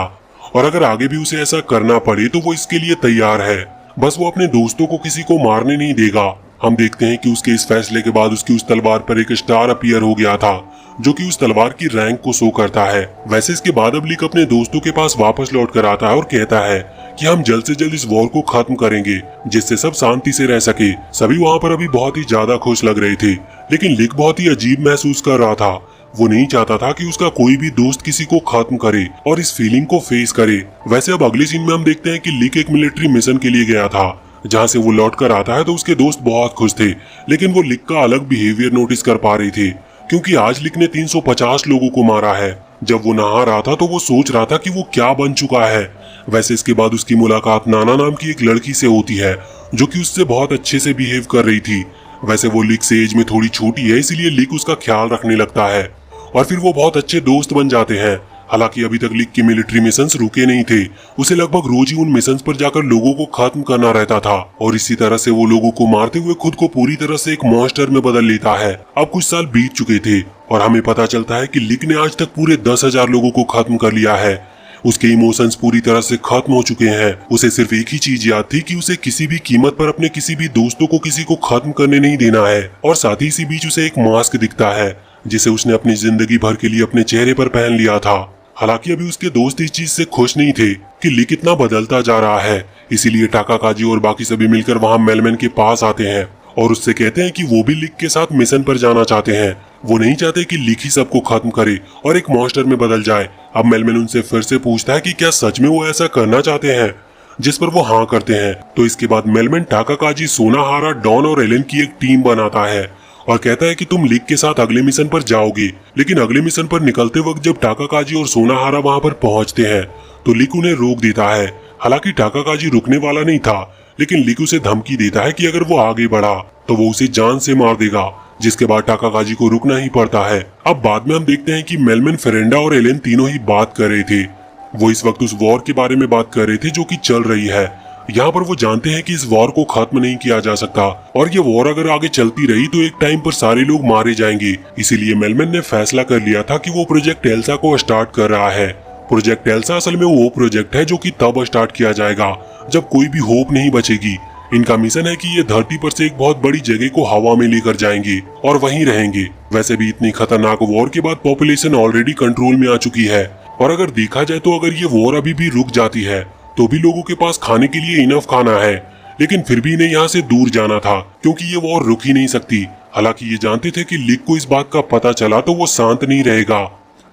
और अगर आगे भी उसे ऐसा करना पड़े तो वो इसके लिए तैयार है। बस वो अपने दोस्तों को किसी को मारने नहीं देगा। हम देखते हैं कि उसके इस फैसले के बाद उसकी उस तलवार पर एक स्टार अपीयर हो गया था, जो कि उस तलवार की रैंक को शो करता है। वैसे इसके बाद अब लिक अपने दोस्तों के पास वापस लौट कर आता है और कहता है कि हम जल्द से जल्द इस वॉर को खत्म करेंगे, जिससे सब शांति से रह सके। सभी वहाँ पर अभी बहुत ही ज्यादा खुश लग रहे थे, लेकिन लिक बहुत ही अजीब महसूस कर रहा था। वो नहीं चाहता था कि उसका कोई भी दोस्त किसी को खत्म करे और इस फीलिंग को फेस करे। वैसे अब अगले सीन में हम देखते हैं कि लिक एक मिलिट्री मिशन के लिए गया था, जहाँ से वो लौट कर आता है तो उसके दोस्त बहुत खुश थे, लेकिन वो लिक का अलग बिहेवियर नोटिस कर पा रहे थे, क्योंकि आज लिक ने 350 लोगों को मारा है। जब वो नहा रहा था तो वो सोच रहा था कि वो क्या बन चुका है। वैसे इसके बाद उसकी मुलाकात नाना नाम की एक लड़की से होती है, जो कि उससे बहुत अच्छे से बिहेव कर रही थी। वैसे वो लिक से एज में थोड़ी छोटी है, इसीलिए लिक उसका ख्याल रखने लगता है और फिर वो बहुत अच्छे दोस्त बन जाते हैं। हालांकि अभी तक लिक के मिलिट्री मिशंस रुके नहीं थे, उसे लगभग रोज ही उन मिशंस पर जाकर लोगों को खत्म करना रहता था और इसी तरह से वो लोगों को मारते हुए खुद को पूरी तरह से एक मॉन्स्टर में बदल लेता है। अब कुछ साल बीत चुके थे और हमें पता चलता है कि लिक ने आज तक पूरे 10,000 लोगों को खत्म कर लिया है। उसके इमोशंस पूरी तरह से खत्म हो चुके हैं। उसे सिर्फ एक ही चीज याद थी कि उसे किसी भी कीमत पर अपने किसी भी दोस्तों को किसी को खत्म करने नहीं देना है। और साथ ही इसी बीच उसे एक मास्क दिखता है, जिसे उसने अपनी जिंदगी भर के लिए अपने चेहरे पर पहन लिया था। हालांकि अभी उसके दोस्त इस चीज से खुश नहीं थे कि लिक इतना बदलता जा रहा है, इसीलिए टाकाकाजी और बाकी सभी मिलकर वहां मेलमैन के पास आते हैं और उससे कहते हैं कि वो भी लिक के साथ मिशन पर जाना चाहते हैं। वो नहीं चाहते कि लिक ही सबको खत्म करे और एक मॉन्स्टर में बदल जाए। अब मेलमैन उनसे फिर से पूछता है कि क्या सच में वो ऐसा करना चाहते हैं, जिस पर वो हाँ करते हैं। तो इसके बाद मेलमैन टाकाकाजी, सोनाहारा, डॉन और एलेन की एक टीम बनाता है और कहता है कि तुम लिक के साथ अगले मिशन पर जाओगे। लेकिन अगले मिशन पर निकलते वक्त जब टाकाकाजी और सोनाहारा वहां पर पहुंचते हैं तो लिक उन्हें रोक देता है। हालांकि टाकाकाजी रुकने वाला नहीं था, लेकिन लिक उसे धमकी देता है कि अगर वो आगे बढ़ा तो वो उसे जान से मार देगा, जिसके बाद टाकाकाजी को रुकना ही पड़ता है। अब बाद में हम देखते हैं कि मेलमैन, फेरेंडा और एलेन तीनों ही बात कर रहे थे। वो इस वक्त उस वॉर के बारे में बात कर रहे थे जो कि चल रही है। यहाँ पर वो जानते हैं कि इस वॉर को खत्म नहीं किया जा सकता और ये वॉर अगर आगे चलती रही तो एक टाइम पर सारे लोग मारे जाएंगे। इसीलिए मेलमैन ने फैसला कर लिया था कि वो प्रोजेक्ट एल्सा को स्टार्ट कर रहा है। प्रोजेक्ट एल्सा असल में वो प्रोजेक्ट है जो कि तब स्टार्ट किया जाएगा जब कोई भी होप नहीं बचेगी। इनका मिशन है कि ये धरती पर से एक बहुत बड़ी जगह को हवा में लेकर जाएंगे और वहीं रहेंगे। वैसे भी इतनी खतरनाक वॉर के बाद पॉपुलेशन ऑलरेडी कंट्रोल में आ चुकी है और अगर देखा जाए तो अगर ये वॉर अभी भी रुक जाती है तो भी लोगों के पास खाने के लिए इनफ खाना है। लेकिन फिर भी इन्हें यहाँ से दूर जाना था क्योंकि ये वॉर रुक ही नहीं सकती। हालांकि ये जानते थे कि लिक को इस बात का पता चला तो वो शांत नहीं रहेगा,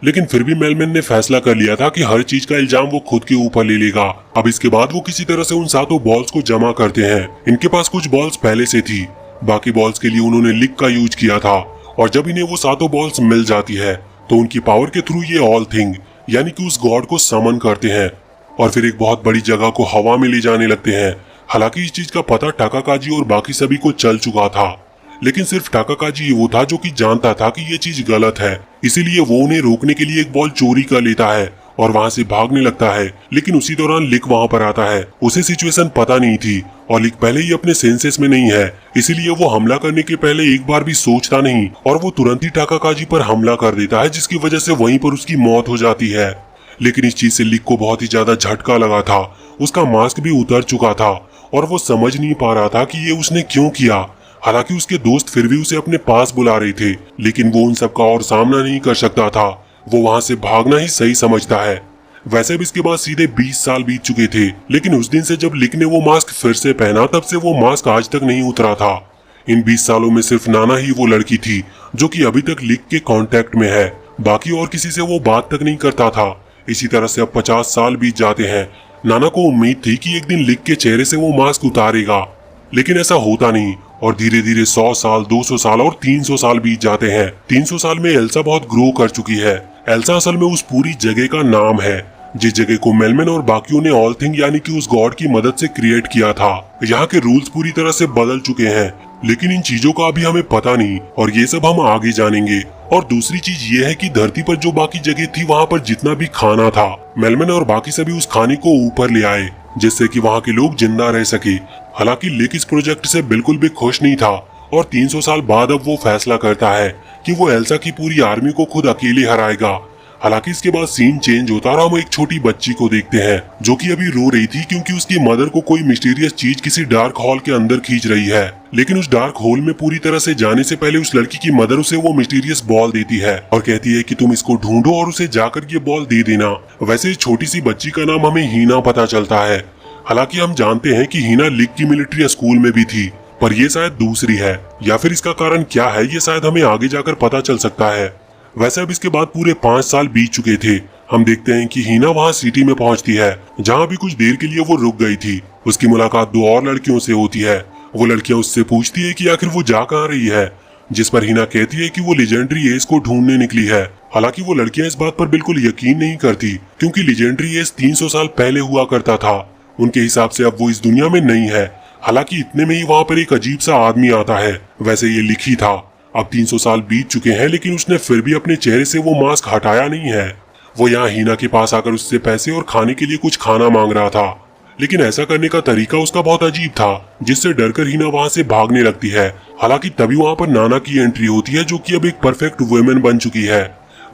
लेकिन फिर भी मेलमैन ने फैसला कर लिया था कि हर चीज का इल्जाम वो खुद के ऊपर ले लेगा। अब इसके बाद वो किसी तरह से उन 7 बॉल्स को जमा करते हैं। इनके पास कुछ बॉल्स पहले से थी, बाकी बॉल्स के लिए उन्होंने लिक का यूज किया था और जब इन्हें वो 7 बॉल्स मिल जाती है तो उनकी पावर के थ्रू ये ऑल थिंग यानी कि उस गॉड को समन करते हैं और फिर एक बहुत बड़ी जगह को हवा में ले जाने लगते हैं। हालांकि इस चीज का पता टाकाकाजी और बाकी सभी को चल चुका था, लेकिन सिर्फ टाकाकाजी वो था जो कि जानता था कि ये चीज गलत है। इसीलिए वो उन्हें रोकने के लिए एक बॉल चोरी कर लेता है और वहां से भागने लगता है। लेकिन उसी दौरान लिक वहां पर आता है। उसे सिचुएशन पता नहीं थी और लिक पहले ही अपने सेंसेस में नहीं है, इसीलिए वो हमला करने के पहले एक बार भी सोचता नहीं और वो तुरंत ही टाकाकाजी पर हमला कर देता है, जिसकी वजह से वहीं पर उसकी मौत हो जाती है। लेकिन इस चीज से लिक को बहुत ही ज्यादा झटका लगा था। उसका मास्क भी उतर चुका था और वो समझ नहीं पा रहा था कि ये उसने क्यों किया। हालांकि उसके दोस्त फिर भी उसे अपने पास बुला रहे थे, लेकिन वो उन सबका और सामना नहीं कर सकता था। वो वहां से भागना ही सही समझता है। वैसे भी इसके बाद सीधे 20 साल बीत चुके थे, लेकिन उस दिन से जब लिक ने वो मास्क फिर से पहना तब से वो मास्क आज तक नहीं उतरा था। इन 20 सालों में सिर्फ नाना ही वो लड़की थी जो कि अभी तक लिक के कांटेक्ट में है। बाकी और किसी से वो बात तक नहीं करता था। इसी तरह से अब 50 साल बीत जाते हैं। नाना को उम्मीद थी कि एक दिन लिक के चेहरे से वो मास्क उतारेगा, लेकिन ऐसा होता नहीं और धीरे धीरे 100 साल, 200 साल और 300 साल बीत जाते हैं। 300 साल में एल्सा बहुत ग्रो कर चुकी है। एल्सा असल में उस पूरी जगह का नाम है जिस जगह को मेलमैन और बाकियों ने ऑल थिंग यानी कि उस गॉड की मदद से क्रिएट किया था। यहाँ के रूल्स पूरी तरह से बदल चुके हैं, लेकिन इन चीजों का अभी हमें पता नहीं और ये सब हम आगे जानेंगे। और दूसरी चीज ये है कि धरती पर जो बाकी जगह थी वहाँ पर जितना भी खाना था, मेलमैन और बाकी सभी उस खाने को ऊपर ले आए जिससे कि वहाँ के लोग जिंदा रह सके। हालांकि लिक इस प्रोजेक्ट से बिल्कुल भी खुश नहीं था और 300 साल बाद अब वो फैसला करता है कि वो एल्सा की पूरी आर्मी को खुद अकेले हराएगा। हालांकि इसके बाद सीन चेंज होता है और हम एक छोटी बच्ची को देखते हैं जो कि अभी रो रही थी क्योंकि उसकी मदर को कोई मिस्टीरियस चीज किसी डार्क हॉल के अंदर खींच रही है। लेकिन उस डार्क होल में पूरी तरह से जाने से पहले उस लड़की की मदर उसे वो मिस्टीरियस बॉल देती है और कहती है कि तुम इसको ढूंढो और उसे जाकर ये बॉल दे देना। वैसे इस छोटी सी बच्ची का नाम हमें हीना पता चलता है। हालांकि हम जानते हैं कि हीना लिक की मिलिट्री स्कूल में भी थी, पर यह शायद दूसरी है या फिर इसका कारण क्या है ये शायद हमें आगे जाकर पता चल सकता है। वैसे अब इसके बाद पूरे 5 साल बीत चुके थे। हम देखते हैं कि हीना वहाँ सिटी में पहुँचती है जहाँ भी कुछ देर के लिए वो रुक गई थी। उसकी मुलाकात 2 और लड़कियों से होती है। वो लड़कियां उससे पूछती है कि आखिर वो जा कहाँ रही है, जिस पर हीना कहती है कि वो लेजेंडरी एस को ढूंढने निकली है। हालांकि वो लड़कियां इस बात पर बिल्कुल यकीन नहीं करती क्योंकि लेजेंडरी एस 300 साल पहले हुआ करता था। उनके हिसाब से अब वो इस दुनिया में नहीं है। हालांकि इतने में ही वहाँ पर एक अजीब सा आदमी आता है। वैसे ये लिखी था। अब 300 साल बीत चुके हैं लेकिन उसने फिर भी अपने चेहरे से वो मास्क हटाया नहीं है। वो यहाँ हीना के पास आकर उससे पैसे और खाने के लिए कुछ खाना मांग रहा था, लेकिन ऐसा करने का तरीका उसका बहुत अजीब था जिससे डरकर हीना वहाँ से भागने लगती है। हालांकि तभी वहाँ पर नाना की एंट्री होती है जो कि अब एक परफेक्ट वुमेन बन चुकी है।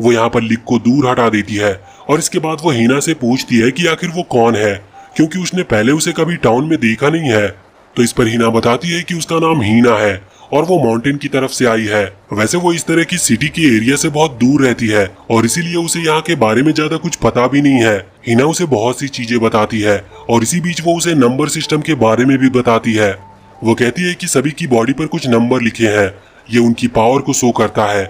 वो यहाँ पर लिक को दूर हटा देती है और इसके बाद वो हीना से पूछती है कि आखिर वो कौन है क्योंकि उसने पहले उसे कभी टाउन में देखा नहीं है। तो इस पर हीना बताती है कि उसका नाम हीना है और वो माउंटेन की तरफ से आई है। वैसे वो इस तरह की सिटी के एरिया से बहुत दूर रहती है और इसीलिए उसे यहाँ के बारे में ज्यादा कुछ पता भी नहीं है। हीना उसे बहुत सी चीजें बताती है और इसी बीच वो उसे नंबर सिस्टम के बारे में भी बताती है। वो कहती है कि सभी की बॉडी पर कुछ नंबर लिखे हैं, ये उनकी पावर को शो करता है।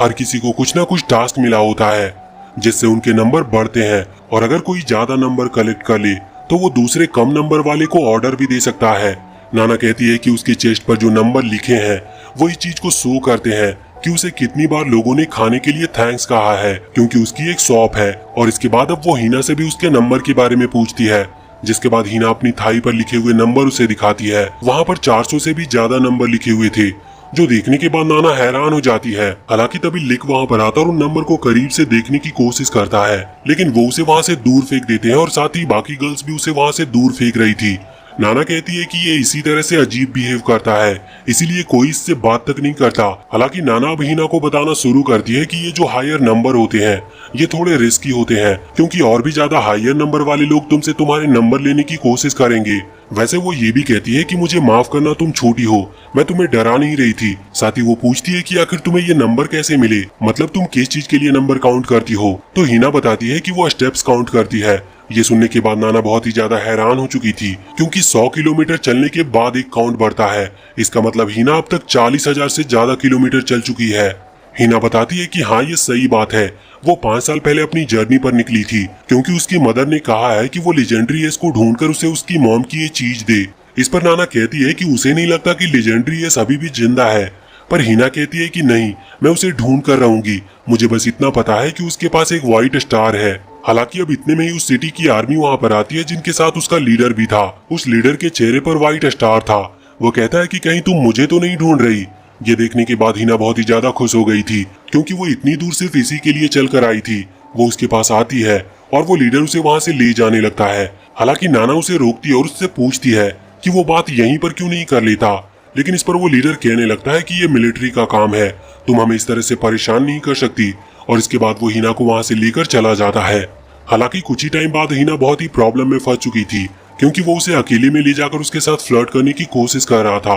हर किसी को कुछ ना कुछ टास्क मिला होता है जिससे उनके नंबर बढ़ते हैं और अगर कोई ज्यादा नंबर कलेक्ट कर ले तो वो दूसरे कम नंबर वाले को ऑर्डर भी दे सकता है। नाना कहती है कि उसके चेस्ट पर जो नंबर लिखे हैं वो इस चीज को शो करते हैं कि उसे कितनी बार लोगों ने खाने के लिए थैंक्स कहा है क्योंकि उसकी एक शॉप है। और इसके बाद अब वो हीना से भी उसके नंबर के बारे में पूछती है, जिसके बाद हीना अपनी थाई पर लिखे हुए नंबर उसे दिखाती है। वहाँ पर 400 से भी ज्यादा नंबर लिखे हुए थे जो देखने के बाद नाना हैरान हो जाती है। हालांकि तभी लिक वहाँ पर आता और उन नंबर को करीब से देखने की कोशिश करता है, लेकिन वो उसे वहाँ से दूर फेंक देते हैं और साथ ही बाकी गर्ल्स भी उसे वहाँ से दूर फेंक रही थी। नाना कहती है कि ये इसी तरह से अजीब बिहेव करता है, इसीलिए कोई इससे बात तक नहीं करता। हालांकि नाना अब हीना को बताना शुरू करती है कि ये जो हायर नंबर होते हैं ये थोड़े रिस्की होते हैं क्योंकि और भी ज्यादा हायर नंबर वाले लोग तुमसे तुम्हारे नंबर लेने की कोशिश करेंगे। वैसे वो ये भी कहती है कि मुझे माफ करना, तुम छोटी हो, मैं तुम्हें डरा नहीं रही थी। साथ ही वो पूछती है कि आखिर तुम्हें ये नंबर कैसे मिले, मतलब तुम किस चीज के लिए नंबर काउंट करती हो। तो हीना बताती है कि वो स्टेप्स काउंट करती है। ये सुनने के बाद नाना बहुत ही ज्यादा हैरान हो चुकी थी क्योंकि 100 किलोमीटर चलने के बाद एक काउंट बढ़ता है। इसका मतलब हीना अब तक 40,000 से ज्यादा किलोमीटर चल चुकी है। हीना बताती है कि हाँ ये सही बात है, वो 5 साल पहले अपनी जर्नी पर निकली थी क्योंकि उसकी मदर ने कहा है कि वो लेजेंडरी एस को ढूंढकर उसे उसकी मॉम की ये चीज दे। इस पर नाना कहती है कि उसे नहीं लगता कि लेजेंडरी एस अभी भी जिंदा है, पर हीना कहती है कि नहीं, मैं उसे ढूंढ कर रहूंगी, मुझे बस इतना पता है कि उसके पास एक व्हाइट स्टार है। हालांकि अब इतने में ही उस सिटी की आर्मी वहां पर आती है जिनके साथ उसका लीडर भी था। उस लीडर के चेहरे पर व्हाइट स्टार था। वो कहता है कि कहीं तुम मुझे तो नहीं ढूंढ रही। ये देखने के बाद हीना बहुत ही ज्यादा खुश हो गई थी क्योंकि वो इतनी दूर सिर्फ इसी के लिए चल कर आई थी। वो उसके पास आती है और वो लीडर उसे वहां से ले जाने लगता है। हालांकि नाना उसे रोकती है और उससे पूछती है कि वो बात यहीं पर क्यों नहीं कर लेता, लेकिन इस पर वो लीडर कहने लगता है कि ये मिलिट्री का काम है, तुम हमें इस तरह से परेशान नहीं कर सकती। और इसके बाद वो हीना को वहां से लेकर चला जाता है। हालांकि कुछ ही टाइम बाद हीना बहुत ही प्रॉब्लम में फंस चुकी थी क्योंकि वो उसे अकेले में ले जाकर उसके साथ फ्लर्ट करने की कोशिश कर रहा था।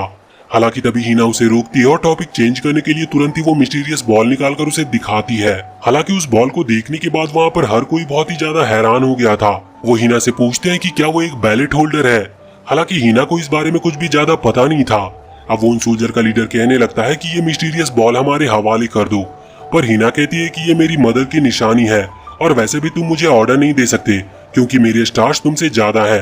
हालांकि तभी हीना उसे रोकती है और टॉपिक चेंज करने के लिए तुरंत ही वो मिस्टीरियस बॉल निकालकर उसे दिखाती है। हालांकि उस बॉल को देखने के बाद वहाँ पर हर कोई बहुत ही ज्यादा हैरान हो गया था। वो हीना से पूछते हैं कि क्या वो एक बैलेट होल्डर है। हालांकि हीना को इस बारे में कुछ भी ज्यादा पता नहीं था। अब वो उन सोल्जर का लीडर कहने लगता है कि ये मिस्टीरियस बॉल हमारे हवाले कर दो, पर हीना कहती है कि ये मेरी मदर की निशानी है और वैसे भी तुम मुझे ऑर्डर नहीं दे सकते क्योंकि मेरे स्टार्स तुमसे ज्यादा है।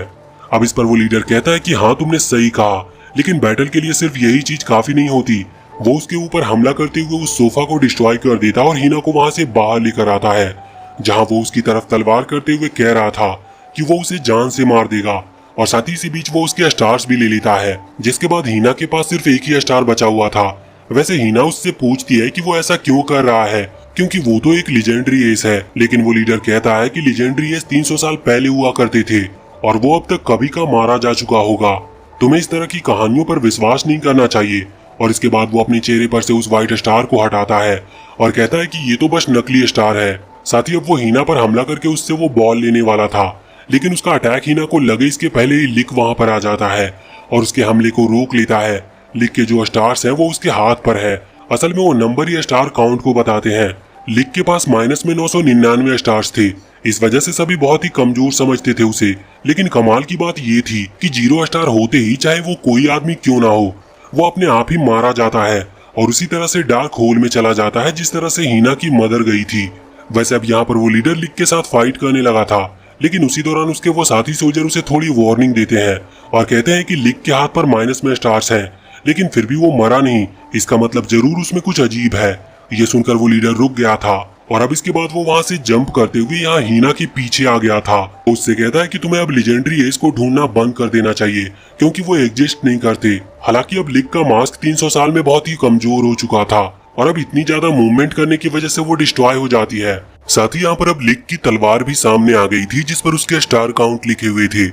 अब इस पर वो लीडर कहता है कि हाँ तुमने सही कहा, लेकिन बैटल के लिए सिर्फ यही चीज काफी नहीं होती। वो उसके ऊपर हमला करते हुए उस सोफा को डिस्ट्रॉय कर देता और हिना को वहां से बाहर लेकर आता है, जहां वो उसकी तरफ तलवार करते हुए कह रहा था कि वो उसे जान से मार देगा। और साथ ही इसी बीच वो उसके स्टार्स भी ले लेता है, जिसके बाद हिना के पास सिर्फ एक ही स्टार बचा हुआ था। वैसे हिना उससे पूछती है कि वो ऐसा क्यों कर रहा है, क्योंकि वो तो एक लेजेंडरी एस है। लेकिन वो लीडर कहता है कि लेजेंडरी एस 300 साल पहले हुआ करते थे और वो अब तक कभी का मारा जा चुका होगा। तुम्हें इस तरह की कहानियों पर विश्वास नहीं करना चाहिए। और इसके बाद वो अपने चेहरे पर से उस व्हाइट स्टार को हटाता है और कहता है कि ये तो बस नकली स्टार है। साथ ही अब वो हिना पर हमला करके उससे वो बॉल लेने वाला था, लेकिन उसका अटैक हिना को लगे इसके पहले ही लिक वहां पर आ जाता है और उसके हमले को रोक लेता है। लिक के जो स्टार्स हैं वो उसके हाथ पर है। असल में वो नंबर ही स्टार काउंट को बताते हैं। लिक के पास माइनस में 999 स्टार्स थे, इस वजह से सभी बहुत ही कमजोर समझते थे उसे। लेकिन कमाल की बात ये थी कि 0 स्टार होते ही चाहे वो कोई आदमी क्यों ना हो, वो अपने आप ही मारा जाता है और उसी तरह से डार्क होल में चला जाता है जिस तरह से हिना की मदर गई थी। वैसे अब यहाँ पर वो लीडर लिक के साथ फाइट करने लगा था, लेकिन उसी दौरान उसके वो साथी सोल्जर उसे थोड़ी वार्निंग देते हैं और कहते हैं कि लिक के हाथ पर माइनस में स्टार्स हैं, लेकिन फिर भी वो मरा नहीं। इसका मतलब जरूर उसमें कुछ अजीब है। ये सुनकर वो लीडर रुक गया था और अब इसके बाद वो वहां से जंप करते हुए यहाँ हिना के पीछे आ गया था। उससे कहता है कि तुम्हें अब लेजेंडरी एस को ढूंढना बंद कर देना चाहिए क्योंकि वो एग्जिस्ट नहीं करते। हालांकि अब लिक का मास्क 300 साल में बहुत ही कमजोर हो चुका था और अब इतनी ज्यादा मूवमेंट करने की वजह से वो डिस्ट्रॉय हो जाती है। साथ ही यहाँ पर अब लिक की तलवार भी सामने आ गई थी जिस पर उसके स्टार काउंट लिखे हुए थे।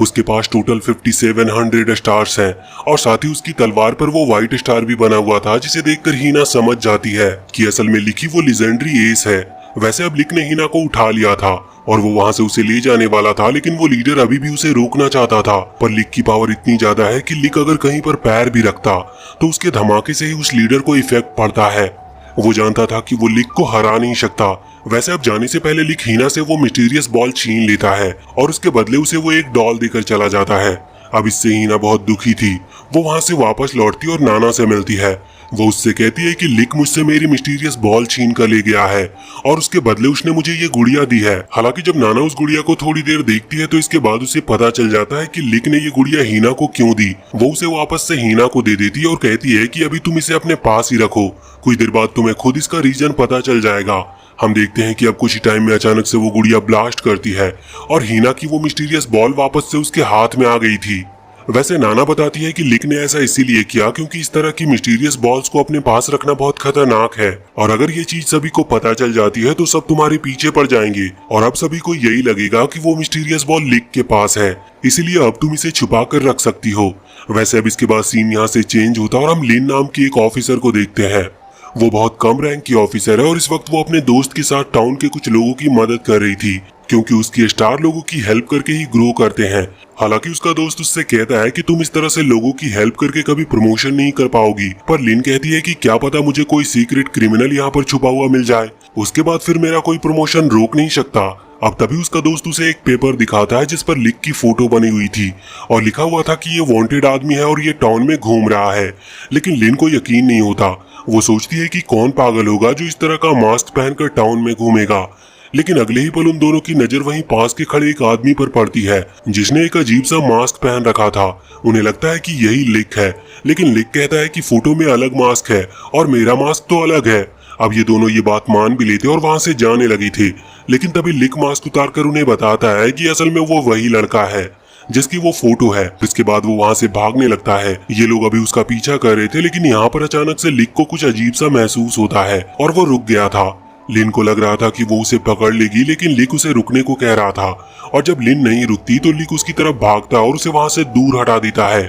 उसके पास टोटल 5700 स्टार्स हैं और साथ ही उसकी तलवार पर वो व्हाइट स्टार भी बना हुआ था, जिसे देखकर हिना समझ जाती है कि असल में लिक ही वो लेजेंडरी एस है। वैसे अब लिक ने हिना को उठा लिया था और वो वहां से उसे ले जाने वाला था, लेकिन वो लीडर अभी भी उसे रोकना चाहता था। पर लिक की पावर इतनी ज्यादा है कि लिक अगर कहीं पर पैर भी रखता तो उसके धमाके से ही उस लीडर को इफेक्ट पड़ता है। वो जानता था कि वो लिक को हरा नहीं सकता। वैसे अब जाने से पहले लिक हिना से वो मिस्टीरियस बॉल छीन लेता है और उसके बदले उसे वो एक डॉल देकर चला जाता है। अब इससे हिना बहुत दुखी थी। वो वहां से वापस लौटती और नाना से मिलती है। वो उससे कहती है कि लिक मुझसे मेरी मिस्टीरियस बॉल छीन कर ले गया है और उसके बदले उसने मुझे ये गुड़िया दी है। हालांकि जब नाना उस गुड़िया को थोड़ी देर देखती है तो इसके बाद उसे पता चल जाता है कि लिक ने ये गुड़िया हिना को क्यों दी। वो उसे वापस से हिना को दे देती है और कहती है कि अभी तुम इसे अपने पास ही रखो, कुछ देर बाद तुम्हें खुद इसका रीजन पता चल जाएगा। हम देखते हैं कि अब कुछ ही टाइम में अचानक से वो गुड़िया ब्लास्ट करती है और हिना की वो मिस्टीरियस बॉल वापस से उसके हाथ में आ गई थी। वैसे नाना बताती है कि लिक ने ऐसा इसीलिए किया क्योंकि इस तरह की मिस्टीरियस बॉल्स को अपने पास रखना बहुत खतरनाक है और अगर ये चीज सभी को पता चल जाती है तो सब तुम्हारे पीछे पड़ जाएंगे और अब सभी को यही लगेगा कि वो मिस्टीरियस बॉल लिक के पास है, इसीलिए अब तुम इसे छुपा कर रख सकती हो। वैसे अब इसके बाद सीन यहाँ से चेंज होता और हम लिन नाम की एक ऑफिसर को देखते हैं। वो बहुत कम रैंक की ऑफिसर है और इस वक्त वो अपने दोस्त के साथ टाउन के कुछ लोगों की मदद कर रही थी क्योंकि उसकी स्टार लोगों की हेल्प करके ही ग्रो करते हैं। हालांकि उसका दोस्त उससे कहता है कि तुम इस तरह से लोगों की हेल्प करके कभी प्रमोशन नहीं कर पाओगी, पर लिन कहती है कि क्या पता मुझे कोई सीक्रेट क्रिमिनल यहाँ पर छुपा हुआ मिल जाए, उसके बाद फिर मेरा कोई प्रमोशन रोक नहीं सकता। अब तभी उसका दोस्त उसे एक पेपर दिखाता है जिस पर लिक की फोटो बनी हुई थी और लिखा हुआ था कि ये वांटेड आदमी है और ये टाउन में घूम रहा है। लेकिन लिन को यकीन नहीं होता। वो सोचती है कि कौन पागल होगा जो इस तरह का मास्क पहनकर टाउन में घूमेगा। लेकिन अगले ही पल उन दोनों की नजर वहीं पास के खड़े एक आदमी पर पड़ती है जिसने एक अजीब सा मास्क पहन रखा था। उन्हें लगता है कि यही लिक है, लेकिन लिक कहता है कि फोटो में अलग मास्क है और मेरा मास्क तो अलग है। अब ये दोनों ये बात मान भी लेते और वहां से जाने लगे थे, लेकिन तभी लिक मास्क उतारकर उन्हें बताता है कि असल में वो वही लड़का है जिसकी वो फोटो है। इसके बाद वो वहां से भागने लगता है। ये लोग अभी उसका पीछा कर रहे थे, लेकिन यहाँ पर अचानक से लिक को कुछ अजीब सा महसूस होता है और वो रुक गया था। लिन को लग रहा था कि वो उसे पकड़ लेगी, लेकिन लिक उसे रुकने को कह रहा था और जब लिन नहीं रुकती तो लिक उसकी तरफ भागता और उसे वहां से दूर हटा देता है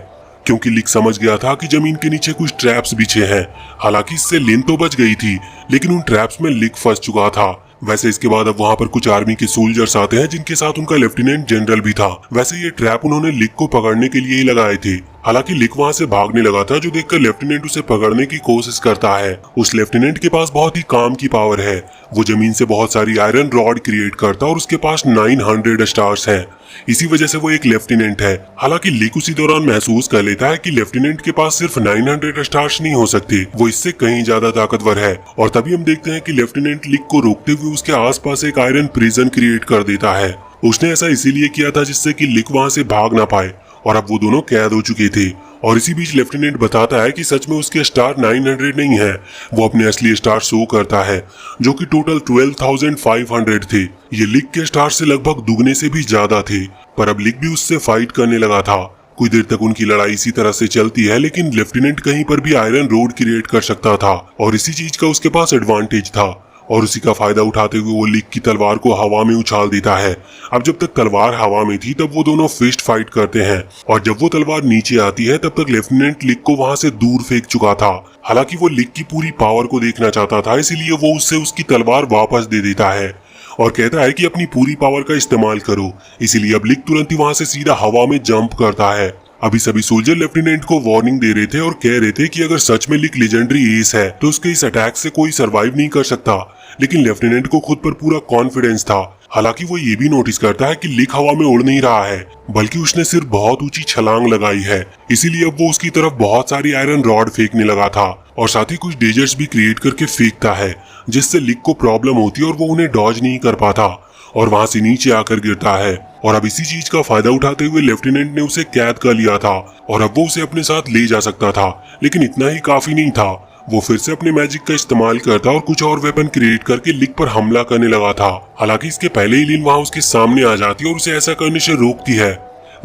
क्योंकि लिक समझ गया था कि जमीन के नीचे कुछ ट्रैप्स बिछे हैं। हालांकि इससे लिन तो बच गई थी, लेकिन उन ट्रैप्स में लिक फंस चुका था। वैसे इसके बाद अब वहां पर कुछ आर्मी के सोल्जर्स आते हैं जिनके साथ उनका लेफ्टिनेंट जनरल भी था। वैसे ये ट्रैप उन्होंने लिक को पकड़ने के लिए ही लगाए थे। हालांकि लिक वहां से भागने लगा था, जो देखकर लेफ्टिनेंट उसे पकड़ने की कोशिश करता है। उस लेफ्टिनेंट के पास बहुत ही काम की पावर है। वो जमीन से बहुत सारी आयरन रॉड क्रिएट करता और उसके पास 900 स्टार्स हैं। इसी वजह से वो एक लेफ्टिनेंट है। हालांकि लिक उसी दौरान महसूस कर लेता है कि लेफ्टिनेंट के पास सिर्फ 900 स्टार्स नहीं हो सकते, वो इससे कहीं ज्यादा ताकतवर है। और तभी हम देखते हैं कि लेफ्टिनेंट लिक को रोकते हुए उसके आसपास एक आयरन प्रिजन क्रिएट कर देता है। उसने ऐसा इसीलिए किया था जिससे कि लिक वहां से भाग ना पाए, और अब वो दोनों कैद हो चुके थे। और इसी बीच लेफ्टिनेंट बताता है कि सच में उसके स्टार 900 नहीं है, वो अपने असली स्टार शो करता है, जो कि टोटल 12,500 थे। ये लिक के स्टार से लगभग दुगने से भी ज्यादा थे। पर अब लिक भी उससे फाइट करने लगा था। कुछ देर तक उनकी लड़ाई इसी तरह से चलती है, लेकिन लेफ्टिनेंट कहीं पर भी आयरन रोड क्रिएट कर सकता था और इसी चीज का उसके पास एडवांटेज था। और उसी का फायदा उठाते हुए वो लिक की तलवार को हवा में उछाल देता है। अब जब तक तलवार हवा में थी तब वो दोनों फिस्ट फाइट करते हैं, और जब वो तलवार नीचे आती है तब तक लेफ्टिनेंट लिक को वहां से दूर फेंक चुका था। हालांकि वो लिक की पूरी पावर को देखना चाहता था, इसीलिए वो उससे उसकी तलवार वापस दे देता है और कहता है कि अपनी पूरी पावर का इस्तेमाल करो। इसीलिए अब लिक तुरंत ही वहां से सीधा हवा में जंप करता है। अभी सभी सोल्जर लेफ्टिनेंट को वार्निंग दे रहे थे और कह रहे थे कि अगर सच में लिक लेजेंडरी एस है तो उसके इस अटैक से कोई सरवाइव नहीं कर सकता। लेकिन लेफ्टिनेंट को खुद पर पूरा कॉन्फिडेंस था। हालांकि वो ये भी नोटिस करता है कि लिक हवा में उड़ नहीं रहा है, बल्कि उसने सिर्फ बहुत ऊंची छलांग लगाई है। इसीलिए अब वो उसकी तरफ बहुत सारी आयरन रॉड फेंकने लगा था और साथ ही कुछ डेजर्ट्स भी क्रिएट करके फेंकता है, जिससे लिक को प्रॉब्लम होती है और वो उन्हें डॉज नहीं कर पाता और वहां से नीचे आकर गिरता है। और अब इसी चीज का फायदा उठाते हुए लेफ्टिनेंट ने उसे कैद कर लिया था और अब वो उसे अपने साथ ले जा सकता था। लेकिन इतना ही काफी नहीं था, वो फिर से अपने मैजिक का इस्तेमाल करता और कुछ और वेपन क्रिएट करके लिक पर हमला करने लगा था। हालांकि इसके पहले ही लिन वहां उसके सामने आ जाती और उसे ऐसा करने से रोकती है।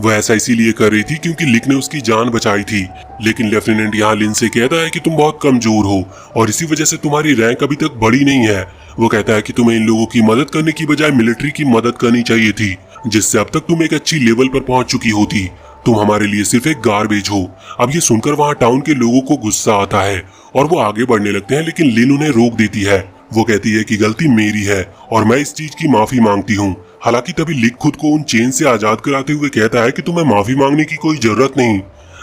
वह ऐसा इसीलिए कर रही थी क्योंकि लिक ने उसकी जान बचाई थी। लेकिन लेफ्टिनेंट यहाँ लिन से कहता है कि तुम बहुत कमजोर हो और इसी वजह से तुम्हारी रैंक अभी तक बढ़ी नहीं है। वो कहता है कि तुम्हें इन लोगों की मदद करने की बजाय मिलिट्री की मदद करनी चाहिए थी, जिससे अब तक तुम एक अच्छी लेवल पर पहुंच चुकी होती। तुम हमारे लिए सिर्फ एक गार्बेज हो। अब ये सुनकर वहाँ टाउन के लोगों को गुस्सा आता है और वो आगे बढ़ने लगते हैं, लेकिन लिन उन्हें रोक देती है। वो कहती है कि गलती मेरी है और मैं इस चीज की माफी मांगती हूँ। हालांकि तभी लिक खुद को उन चेन से आजाद कराते हुए कहता है कि तुम्हें माफी मांगने की कोई जरूरत नहीं,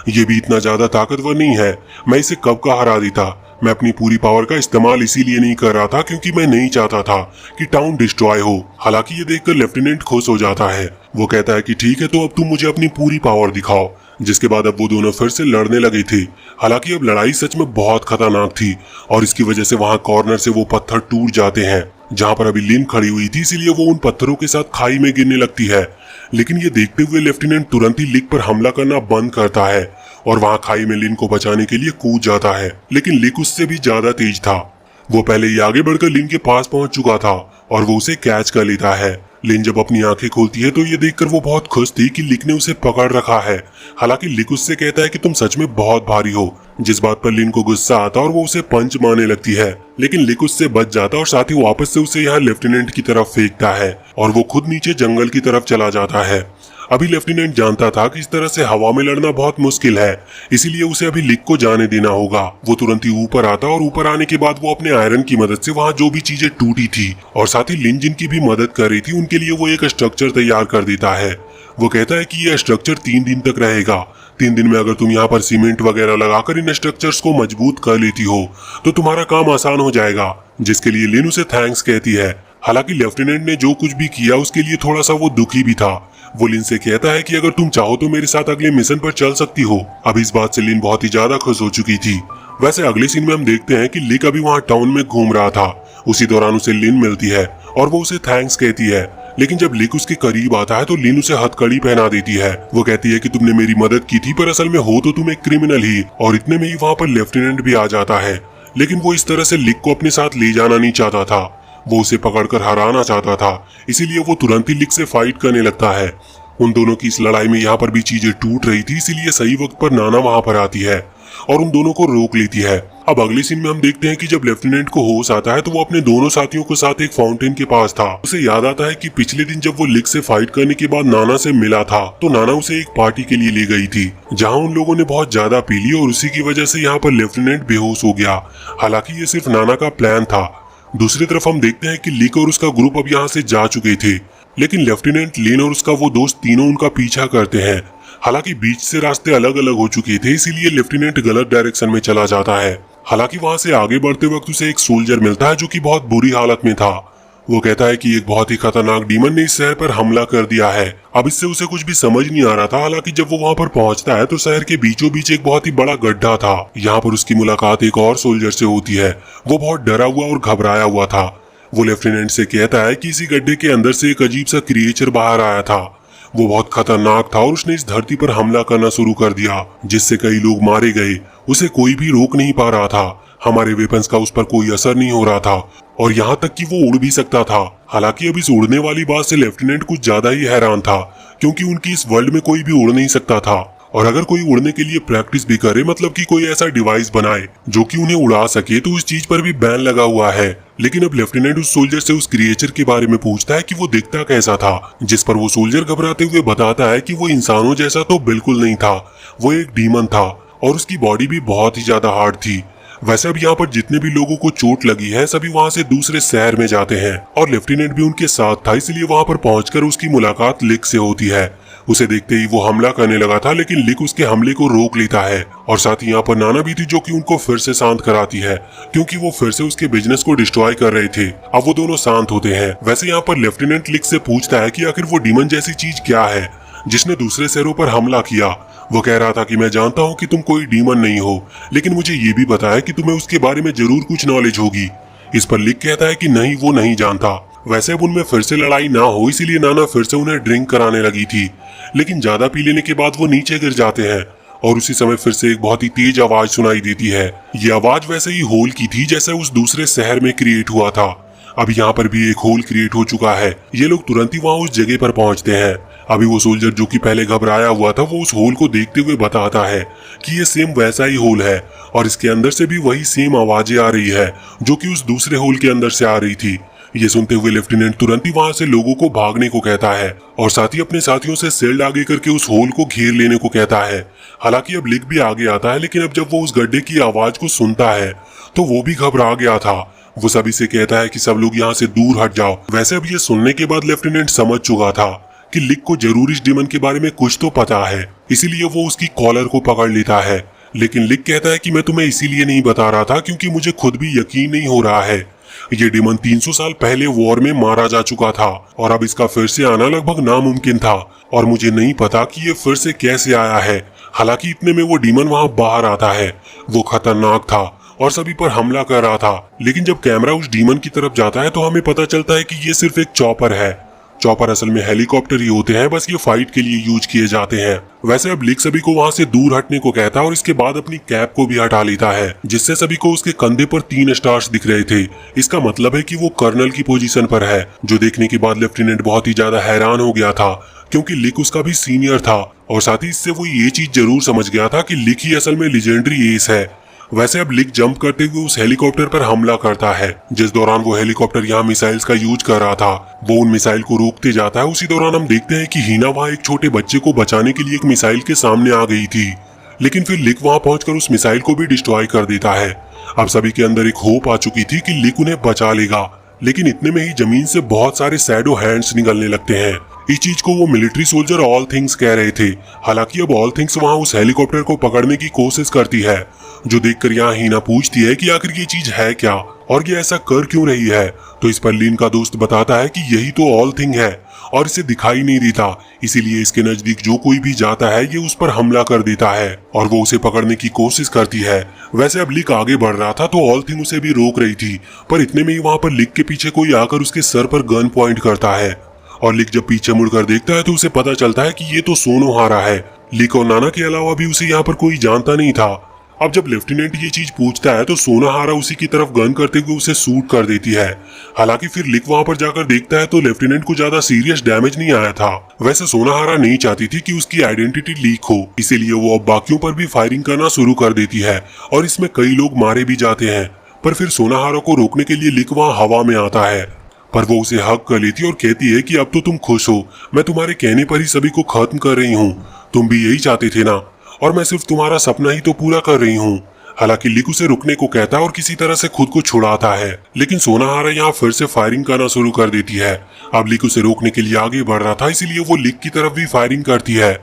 ये भी इतना ज्यादा ताकतवर नहीं है, मैं इसे कब का हरा देता। मैं अपनी पूरी पावर का इस्तेमाल इसीलिए नहीं कर रहा था क्योंकि मैं नहीं चाहता था कि टाउन डिस्ट्रॉय हो। हालांकि ये देखकर लेफ्टिनेंट खुश हो जाता है। वो कहता है कि ठीक है, तो अब तुम मुझे अपनी पूरी पावर दिखाओ। जिसके बाद अब वो दोनों फिर से लड़ने लगे थे। हालांकि अब लड़ाई सच में बहुत खतरनाक थी और इसकी वजह से वहां कॉर्नर से वो पत्थर टूट जाते हैं जहां पर अभी लिन खड़ी हुई थी, इसीलिए वो उन पत्थरों के साथ खाई में गिरने लगती है। लेकिन ये देखते हुए लेफ्टिनेंट तुरंत ही लिक पर हमला करना बंद करता है और वहां खाई में लिन को बचाने के लिए कूद जाता है। लेकिन लिक उससे भी ज्यादा तेज था। वो पहले ही आगे बढ़कर लिन के पास पहुंच चुका था और वो उसे कैच कर लेता है। लिन जब अपनी आंखें खोलती है तो ये देखकर वो बहुत खुश थी कि लिक ने उसे पकड़ रखा है। हालांकि लिक उससे कहता है कि तुम सच में बहुत भारी हो, जिस बात पर लिन को गुस्सा आता और वो उसे पंच मारने लगती है। लेकिन लिक उससे बच जाता और साथ ही वापस से उसे यहाँ लेफ्टिनेंट की तरफ फेंकता है और वो खुद नीचे जंगल की तरफ चला जाता है। अभी लेफ्टिनेंट जानता था कि इस तरह से हवा में लड़ना बहुत मुश्किल है, इसीलिए उसे अभी लिक को जाने देना होगा। वो तुरंत ही ऊपर आता और ऊपर आने के बाद वो अपने आयरन की मदद से वहाँ जो भी चीजें टूटी थी और साथ ही लिन जिनकी भी मदद कर रही थी उनके लिए वो एक स्ट्रक्चर तैयार कर देता है। वो कहता है कि यह स्ट्रक्चर 3 दिन तक रहेगा। 3 दिन में अगर तुम यहाँ पर सीमेंट वगैरह लगाकर इन स्ट्रक्चर्स को मजबूत कर लेती हो तो तुम्हारा काम आसान हो जाएगा, जिसके लिए लिन उसे थैंक्स कहती है। हालांकि लेफ्टिनेंट ने जो कुछ भी किया उसके लिए थोड़ा सा वो दुखी भी था। वो लिन से कहता है कि अगर तुम चाहो तो मेरे साथ अगले मिशन पर चल सकती हो। अब इस बात से लिन बहुत ही ज्यादा खुश हो चुकी थी। वैसे अगले सीन में हम देखते हैं कि लिक अभी वहाँ टाउन में घूम रहा था। उसी दौरान उसे लिन मिलती है और वो उसे थैंक्स कहती है। लेकिन जब लिक उसके करीब आता है तो लिन उसे हथकड़ी पहना देती है। वो कहती है कि तुमने मेरी मदद की थी, पर असल में हो तो तुम एक क्रिमिनल ही। और इतने में ही वहाँ पर लेफ्टिनेंट भी आ जाता है। लेकिन वो इस तरह से लिक को अपने साथ ले जाना नहीं चाहता था, वो उसे पकड़कर हराना चाहता था। इसीलिए वो तुरंत ही लिक से फाइट करने लगता है। उन दोनों की इस लड़ाई में यहाँ पर भी चीजें टूट रही थी, इसीलिए सही वक्त पर नाना वहाँ पर आती है और उन दोनों को रोक लेती है। अब अगले सीन में हम देखते हैं कि जब लेफ्टिनेंट को होश आता है तो वो अपने दोनों साथियों के साथ एक फाउंटेन के पास था। उसे याद आता है कि पिछले दिन जब वो लिक से फाइट करने के बाद नाना से मिला था तो नाना उसे एक पार्टी के लिए ले गई थी, जहाँ उन लोगों ने बहुत ज्यादा पी ली और उसी की वजह से यहाँ पर लेफ्टिनेंट बेहोश हो गया। हालांकि ये सिर्फ नाना का प्लान था। दूसरी तरफ हम देखते हैं कि लिक और उसका ग्रुप अब यहाँ से जा चुके थे, लेकिन लेफ्टिनेंट लिन और उसका वो दोस्त तीनों उनका पीछा करते हैं। हालांकि बीच से रास्ते अलग अलग हो चुके थे, इसीलिए लेफ्टिनेंट गलत डायरेक्शन में चला जाता है। हालांकि वहां से आगे बढ़ते वक्त उसे एक सोल्जर मिलता है जो कि बहुत बुरी हालत में था। वो कहता है कि एक बहुत ही खतरनाक डीमन ने इस शहर पर हमला कर दिया है। अब इससे उसे कुछ भी समझ नहीं आ रहा था। हालांकि जब वो वहां पर पहुंचता है तो शहर के बीचों बीच एक बहुत ही बड़ा गड्ढा था। यहाँ पर उसकी मुलाकात एक और सोल्जर से होती है। वो बहुत डरा हुआ और घबराया हुआ था। वो लेफ्टिनेंट से कहता है कि इसी गड्ढे के अंदर से एक अजीब सा क्रिएचर बाहर आया था। वो बहुत खतरनाक था और उसने इस धरती पर हमला करना शुरू कर दिया, जिससे कई लोग मारे गए। उसे कोई भी रोक नहीं पा रहा था। हमारे वेपन्स का उस पर कोई असर नहीं हो रहा था और यहाँ तक कि वो उड़ भी सकता था। हालांकि अब इस उड़ने वाली बात से लेफ्टिनेंट कुछ ज्यादा ही हैरान था, क्योंकि उनकी इस वर्ल्ड में कोई भी उड़ नहीं सकता था। और अगर कोई उड़ने के लिए प्रैक्टिस भी करे, मतलब कि कोई ऐसा डिवाइस बनाए जो कि उन्हें उड़ा सके, तो उस चीज पर भी बैन लगा हुआ है। लेकिन अब लेफ्टिनेंट उस सोल्जर से उस क्रिएचर के बारे में पूछता है कि वो दिखता कैसा था, जिस पर वो सोल्जर घबराते हुए बताता है कि वो इंसानों जैसा तो बिल्कुल नहीं था, वो एक डीमन था और उसकी बॉडी भी बहुत ही ज्यादा हार्ड थी। वैसे अब यहाँ पर जितने भी लोगों को चोट लगी है सभी वहाँ से दूसरे शहर में जाते हैं और लेफ्टिनेंट भी उनके साथ था, इसलिए वहाँ पर पहुंचकर उसकी मुलाकात लिक से होती है। उसे देखते ही वो हमला करने लगा था, लेकिन लिक उसके हमले को रोक लेता है और साथ ही यहाँ पर नाना भी थी जो कि उनको फिर से शांत कराती है, क्योंकि वो फिर से उसके बिजनेस को डिस्ट्रॉय कर रहे थे। अब वो दोनों शांत होते हैं। वैसे यहाँ पर लेफ्टिनेंट लिक से पूछता है कि आखिर वो डीमन जैसी चीज क्या है जिसने दूसरे शहरों पर हमला किया। वो कह रहा था कि मैं जानता हूँ कि तुम कोई डीमन नहीं हो, लेकिन मुझे ये भी बताया कि तुम्हें उसके बारे में जरूर कुछ नॉलेज होगी। इस पर लिक कहता है कि नहीं, वो नहीं जानता। वैसे अब उनमें फिर से लड़ाई ना हो इसीलिए नाना फिर से उन्हें ड्रिंक कराने लगी थी, लेकिन ज्यादा पी लेने के बाद वो नीचे गिर जाते हैं और उसी समय फिर से एक बहुत ही तेज आवाज सुनाई देती है। ये आवाज वैसे ही होल की थी जैसे उस दूसरे शहर में क्रिएट हुआ था। अब यहाँ पर भी एक होल क्रिएट हो चुका है। ये लोग तुरंत ही वहाँ उस जगह पर पहुंचते हैं। अभी वो सोल्जर जो कि पहले घबराया हुआ था वो उस होल को देखते हुए बताता है कि ये सेम वैसा ही होल है और इसके अंदर से भी वही सेम आवाजें आ रही है जो कि उस दूसरे होल के अंदर से आ रही थी। ये सुनते हुए लेफ्टिनेंट तुरंत ही वहां से लोगों को भागने को कहता है और साथ ही अपने साथियों से सेल आगे करके उस होल को घेर लेने को कहता है। हालांकि अब लिक भी आगे आता है, लेकिन अब जब वो उस गड्ढे की आवाज को सुनता है तो वो भी घबरा गया था। वो सभी से कहता है कि सब लोग यहाँ से दूर हट जाओ। वैसे अब ये सुनने के बाद लेफ्टिनेंट समझ चुका था कि लिक को जरूर इस डीमन के बारे में कुछ तो पता है, इसीलिए वो उसकी कॉलर को पकड़ लेता है। लेकिन लिक कहता है कि मैं तुम्हें इसीलिए नहीं बता रहा था क्योंकि मुझे खुद भी यकीन नहीं हो रहा है। ये डीमन 300 साल पहले वॉर में मारा जा चुका था और अब इसका फिर से आना लगभग नामुमकिन था और मुझे नहीं पता कि ये फिर से कैसे आया है। हालांकि इतने में वो डीमन वहां बाहर आता है। वो खतरनाक था और सभी पर हमला कर रहा था, लेकिन जब कैमरा उस डीमन की तरफ जाता है तो हमें पता चलता है कि ये सिर्फ एक चॉपर है। चॉपर असल में हेलीकॉप्टर ही होते हैं, बस ये फाइट के लिए यूज किए जाते हैं। वैसे अब लिक सभी को वहां से दूर हटने को कहता है और इसके बाद अपनी कैप को भी हटा लेता है, जिससे सभी को उसके कंधे पर 3 स्टार्स दिख रहे थे। इसका मतलब है कि वो कर्नल की पोजीशन पर है, जो देखने के बाद लेफ्टिनेंट बहुत ही ज्यादा हैरान हो गया था क्योंकि लिक उसका भी सीनियर था और साथ ही इससे वो ये चीज जरूर समझ गया था कि लिक ही असल में लेजेंडरी एस है। वैसे अब लिक जंप करते हुए उस हेलीकॉप्टर पर हमला करता है। जिस दौरान वो हेलीकॉप्टर यहाँ मिसाइल्स का यूज कर रहा था वो उन मिसाइल को रोकते जाता है। उसी दौरान हम देखते हैं कि हीना वहाँ एक छोटे बच्चे को बचाने के लिए एक मिसाइल के सामने आ गई थी, लेकिन फिर लिक वहाँ पहुंचकर उस मिसाइल को भी डिस्ट्रॉय कर देता है। अब सभी के अंदर एक होप आ चुकी थी कि लिक उन्हें बचा लेगा, लेकिन इतने में ही जमीन से बहुत सारे शैडो हैंड्स निकलने लगते हैं। इस चीज को वो मिलिट्री सोल्जर ऑल थिंग्स कह रहे थे। हालांकि अब ऑल थिंग्स वहां उस हेलीकॉप्टर को पकड़ने की कोशिश करती है, जो देखकर यहाँ हीना पूछती है कि आखिर ये चीज है क्या और ये ऐसा कर क्यों रही है। तो इस पर लीन का दोस्त बताता है कि यही तो ऑल थिंग है और इसे दिखाई नहीं देता, इसीलिए इसके नजदीक जो कोई भी जाता है ये उस पर हमला कर देता है और वो उसे पकड़ने की कोशिश करती है। वैसे अब लिक आगे बढ़ रहा था तो ऑल थिंग उसे भी रोक रही थी, पर इतने में ही वहां पर लिक के पीछे कोई आकर उसके सर पर गन पॉइंट करता है और लिक जब पीछे मुड़कर देखता है तो उसे पता चलता है कि ये तो सोनोहारा है। लिक और नाना के अलावा भी उसे यहाँ पर कोई जानता नहीं था। अब जब लेफ्टिनेंट ये चीज पूछता है तो सोनाहारा उसी की तरफ गन करते हुए उसे शूट कर देती है। हालांकि फिर लिक वहां पर जाकर देखता है तो लेफ्टिनेंट को ज्यादा सीरियस डैमेज नहीं आया था। वैसे सोनाहारा नहीं चाहती थी कि उसकी आइडेंटिटी लीक हो, इसीलिए वो अब बाकियों पर भी फायरिंग करना शुरू कर देती है और इसमें कई लोग मारे भी जाते हैं। पर फिर सोनाहारा को रोकने के लिए लिक वहां हवा में आता है, पर वो उसे हक कर लेती और कहती है कि अब तो तुम खुश हो, मैं तुम्हारे कहने पर ही सभी को खत्म कर रही हूँ, तुम भी यही चाहते थे ना, और मैं सिर्फ तुम्हारा सपना ही तो पूरा कर रही हूँ। हालांकि लिक उसे रुकने को कहता है और किसी तरह से खुद को छुड़ाता है, लेकिन सोनाहारा यहाँ फिर से फायरिंग करना शुरू कर देती है। अब लिक उसे रोकने के लिए आगे बढ़ रहा था, इसीलिए वो लिक की तरफ भी फायरिंग करती है,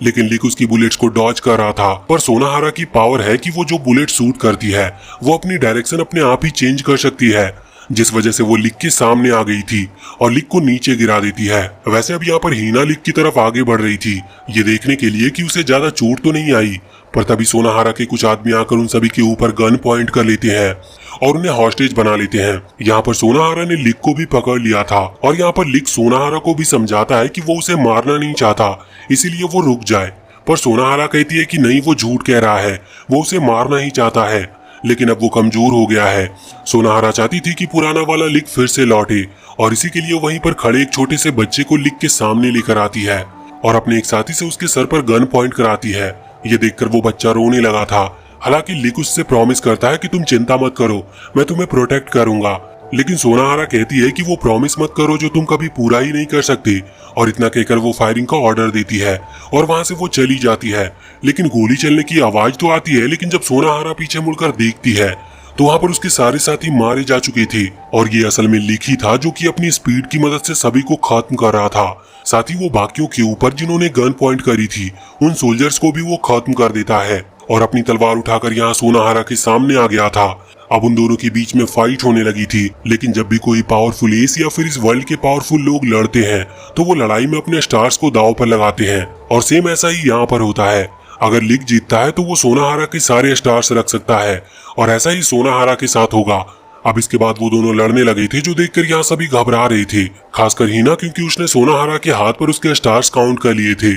लेकिन लिक उसकी बुलेट्स को डॉज कर रहा था। पर सोनाहारा की पावर है कि वो जो बुलेट शूट करती है वो अपनी डायरेक्शन अपने आप ही चेंज कर सकती है, जिस वजह से वो लिक के सामने आ गई थी और लिक को नीचे गिरा देती है। वैसे अब यहाँ पर हीना लिक की तरफ आगे बढ़ रही थी, ये देखने के लिए कि उसे ज्यादा चोट तो नहीं आई। पर तभी सोनाहारा के कुछ आदमी आकर उन सभी के ऊपर गन पॉइंट कर लेते हैं और उन्हें हॉस्टेज बना लेते हैं। यहाँ पर सोनाहारा ने लिक को भी पकड़ लिया था और यहाँ पर लिक सोनाहारा को भी समझाता है कि वो उसे मारना नहीं चाहता, इसीलिए वो रुक जाए। पर सोनाहारा कहती है कि नहीं, वो झूठ कह रहा है, वो उसे मारना ही चाहता है, लेकिन अब वो कमजोर हो गया है। सोनाहारा चाहती थी कि पुराना वाला लिक फिर से लौटे और इसी के लिए वहीं पर खड़े एक छोटे से बच्चे को लिक के सामने लेकर आती है और अपने एक साथी से उसके सर पर गन पॉइंट कराती है। ये देखकर वो बच्चा रोने लगा था। हालांकि लिक उससे प्रॉमिस करता है कि तुम चिंता मत करो, मैं तुम्हें प्रोटेक्ट करूंगा। लेकिन सोनाहारा कहती है कि वो प्रॉमिस मत करो जो तुम कभी पूरा ही नहीं कर सकते, और इतना कहकर वो फायरिंग का ऑर्डर देती है और वहां से वो चली जाती है। लेकिन गोली चलने की आवाज तो आती है, लेकिन जब सोनाहारा पीछे मुड़कर देखती है तो वहां पर उसके सारे साथी मारे जा चुके थे और ये असल में लिक ही था जो कि अपनी स्पीड की मदद से सभी को खत्म कर रहा था। साथ ही वो बाकियों के ऊपर जिन्होंने गन पॉइंट करी थी उन सोल्जर्स को भी वो खत्म कर देता है और अपनी तलवार उठाकर यहाँ सोनाहारा के सामने आ गया था। अब उन दोनों के बीच में फाइट होने लगी थी, लेकिन जब भी कोई पावरफुल एस या फिर इस वर्ल्ड के पावरफुल लोग लड़ते हैं तो वो लड़ाई में अपने स्टार्स को दांव पर लगाते हैं और सेम ऐसा ही यहाँ पर होता है। अगर लिक जीतता है तो वो सोनाहारा के सारे स्टार्स रख सकता है और ऐसा ही सोनाहारा के साथ होगा। अब इसके बाद वो दोनों लड़ने लगे थे, जो देखकर यहाँ सभी घबरा रहे थे, खासकर हीना, क्योंकि उसने सोनाहारा के हाथ पर उसके स्टार्स काउंट कर लिए थे।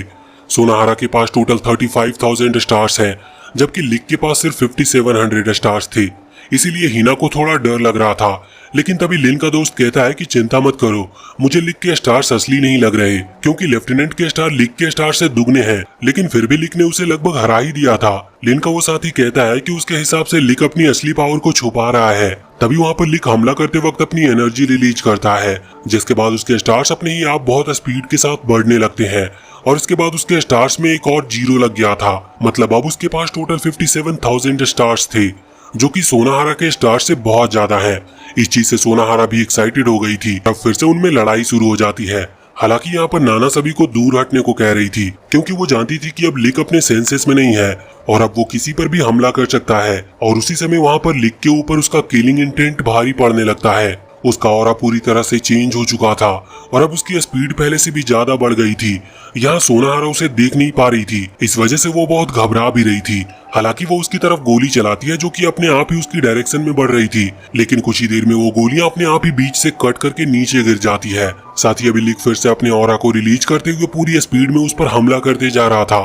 सोनाहारा के पास टोटल 35,000 स्टार्स हैं, जबकि लिक के पास सिर्फ 5,700 स्टार्स थे। इसीलिए हीना को थोड़ा डर लग रहा था। लेकिन तभी लिन का दोस्त कहता है कि चिंता मत करो, मुझे लिक के स्टार्स असली नहीं लग रहे, क्योंकि लेफ्टिनेंट के स्टार लिक के स्टार से दुगने हैं। लेकिन फिर भी लिक ने उसे लगभग हरा ही दिया था। लिन का वो साथी कहता है कि उसके हिसाब से लिक अपनी असली पावर को छुपा रहा है। तभी वहाँ पर लिक हमला करते वक्त अपनी एनर्जी रिलीज करता है, जिसके बाद उसके स्टार्स अपने ही आप बहुत स्पीड के साथ बढ़ने लगते हैं और इसके बाद उसके स्टार्स में एक और जीरो लग गया था। मतलब अब उसके पास टोटल 57,000 स्टार्स थे, जो कि सोनाहारा के स्टार से बहुत ज्यादा है। इस चीज से सोनाहारा भी एक्साइटेड हो गई थी। अब फिर से उनमें लड़ाई शुरू हो जाती है। हालांकि यहाँ पर नाना सभी को दूर हटने को कह रही थी, क्योंकि वो जानती थी कि अब लिक अपने सेंसेस में नहीं है और अब वो किसी पर भी हमला कर सकता है। और उसी समय वहाँ पर लिक के ऊपर उसका किलिंग इंटेंट भारी पड़ने लगता है। उसका ऑरा पूरी तरह से चेंज हो चुका था और अब उसकी स्पीड पहले से भी ज्यादा बढ़ गई थी। यहाँ सोनाहारा उसे देख नहीं पा रही थी, इस वजह से वो बहुत घबरा भी रही थी। हालांकि वो उसकी तरफ गोली चलाती है, जो कि अपने आप ही उसकी डायरेक्शन में बढ़ रही थी, लेकिन कुछ ही देर में वो गोलियां अपने आप ही बीच से कट करके नीचे गिर जाती है। साथ ही अभी लिक फिर से अपने ऑरा को रिलीज करते हुए पूरी स्पीड में उस पर हमला करते जा रहा था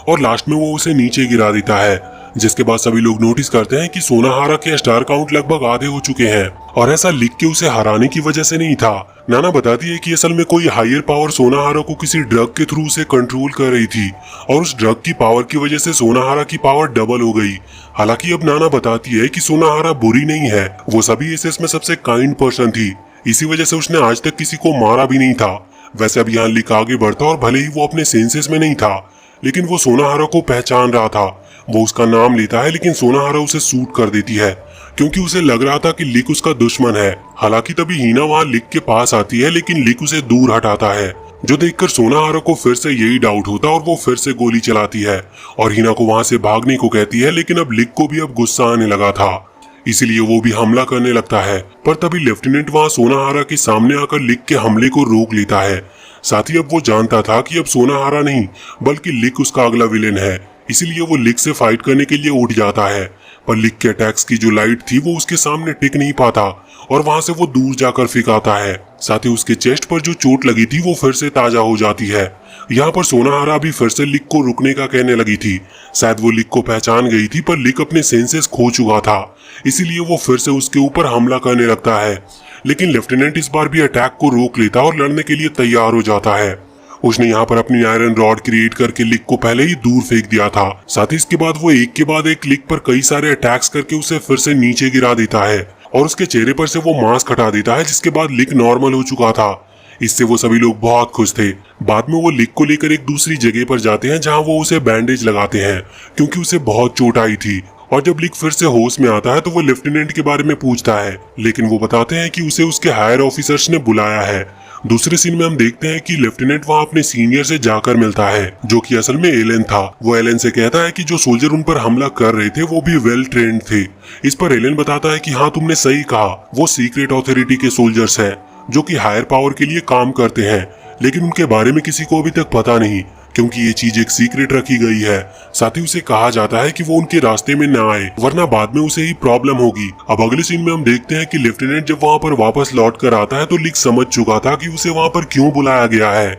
और लास्ट में वो उसे नीचे गिरा देता है, जिसके बाद सभी लोग नोटिस करते हैं कि सोनाहारा के स्टार काउंट लगभग आधे हो चुके हैं और ऐसा लिक के उसे हराने की वजह से नहीं था। नाना बताती है कि असल में कोई हायर पावर सोनाहारा को किसी ड्रग के थ्रू उसे कंट्रोल कर रही थी और उस ड्रग की पावर की वजह से सोनाहारा की पावर डबल हो गई। हालांकि अब नाना बताती है कि सोनाहारा बुरी नहीं है, वो सभी एसेस में सबसे काइंड पर्सन थी, इसी वजह से उसने आज तक किसी को मारा भी नहीं था। वैसे अब यहाँ लिक आगे बढ़ता और भले ही वो अपने सेंसेस में नहीं था, लेकिन वो सोनाहारा को पहचान रहा था। वो उसका नाम लेता है, लेकिन सोनाहारा उसे सूट कर देती है, क्योंकि उसे लग रहा था कि लिक उसका दुश्मन है। हालांकि तभी हीना वहाँ लिक के पास आती है, लेकिन लिक उसे दूर हटाता है, जो देखकर सोनाहारा को फिर से यही डाउट होता और वो फिर से गोली चलाती है और हीना को वहाँ से भागने को कहती है। लेकिन अब लिक को भी अब गुस्सा आने लगा था, इसीलिए वो भी हमला करने लगता है। पर तभी लेफ्टिनेंट वहाँ सोनाहारा के सामने आकर लिक के हमले को रोक लेता है। साथ ही अब वो जानता था कि अब सोनाहारा नहीं बल्कि लिक उसका अगला विलेन है, इसीलिए वो लिक से फाइट करने के लिए उठ जाता है। पर लिक के अटैक्स की जो लाइट थी वो उसके सामने टिक नहीं पाता और वहां से वो दूर जाकर फेंकाता है। साथ ही उसके चेस्ट पर जो चोट लगी थी वो फिर से ताजा हो जाती है। यहाँ पर सोनाहारा भी फिर से लिक को रुकने का कहने लगी थी। शायद वो लिक को पहचान गई थी, पर लिक अपने सेंसेस खो चुका था, इसीलिए वो फिर से उसके ऊपर हमला करने लगता है। लेकिन लेफ्टिनेंट इस बार भी अटैक को रोक लेता और लड़ने के लिए तैयार हो जाता है। उसने यहाँ पर अपनी आयरन रॉड क्रिएट करके लिक को पहले ही दूर फेंक दिया था। साथ ही इसके बाद वो एक के बाद एक लिक पर कई सारे अटैक्स करके उसे फिर से नीचे गिरा देता है और उसके चेहरे पर से वो मास्क हटा देता है, जिसके बाद लिक नॉर्मल हो चुका था। इससे वो सभी लोग बहुत खुश थे। बाद में वो लिक को लेकर एक दूसरी जगह पर जाते हैं, जहाँ वो उसे बैंडेज लगाते हैं, क्योंकि उसे बहुत चोट आई थी। और जब लिक फिर से होश में आता है तो वो लेफ्टिनेंट के बारे में पूछता है, लेकिन वो बताते हैं कि उसे उसके हायर ऑफिसर्स ने बुलाया है। दूसरे सीन में हम देखते हैं कि लेफ्टिनेंट वहाँ अपने सीनियर से जाकर मिलता है, जो कि असल में एलन था। वो एलन से कहता है कि जो सोल्जर उन पर हमला कर रहे थे वो भी वेल ट्रेंड थे। इस पर एलन बताता है कि हाँ, तुमने सही कहा, वो सीक्रेट अथॉरिटी के सोल्जर्स हैं जो कि हायर पावर के लिए काम करते हैं, लेकिन उनके बारे में किसी को अभी तक पता नहीं, क्योंकि ये चीज एक सीक्रेट रखी गई है। साथ ही उसे कहा जाता है कि वो उनके रास्ते में न आए, वरना बाद में उसे ही प्रॉब्लम होगी। अब अगले सीन में हम देखते हैं कि लेफ्टिनेंट जब वहाँ पर वापस लौट कर आता है तो लिक समझ चुका था कि उसे वहाँ पर क्यों बुलाया गया है,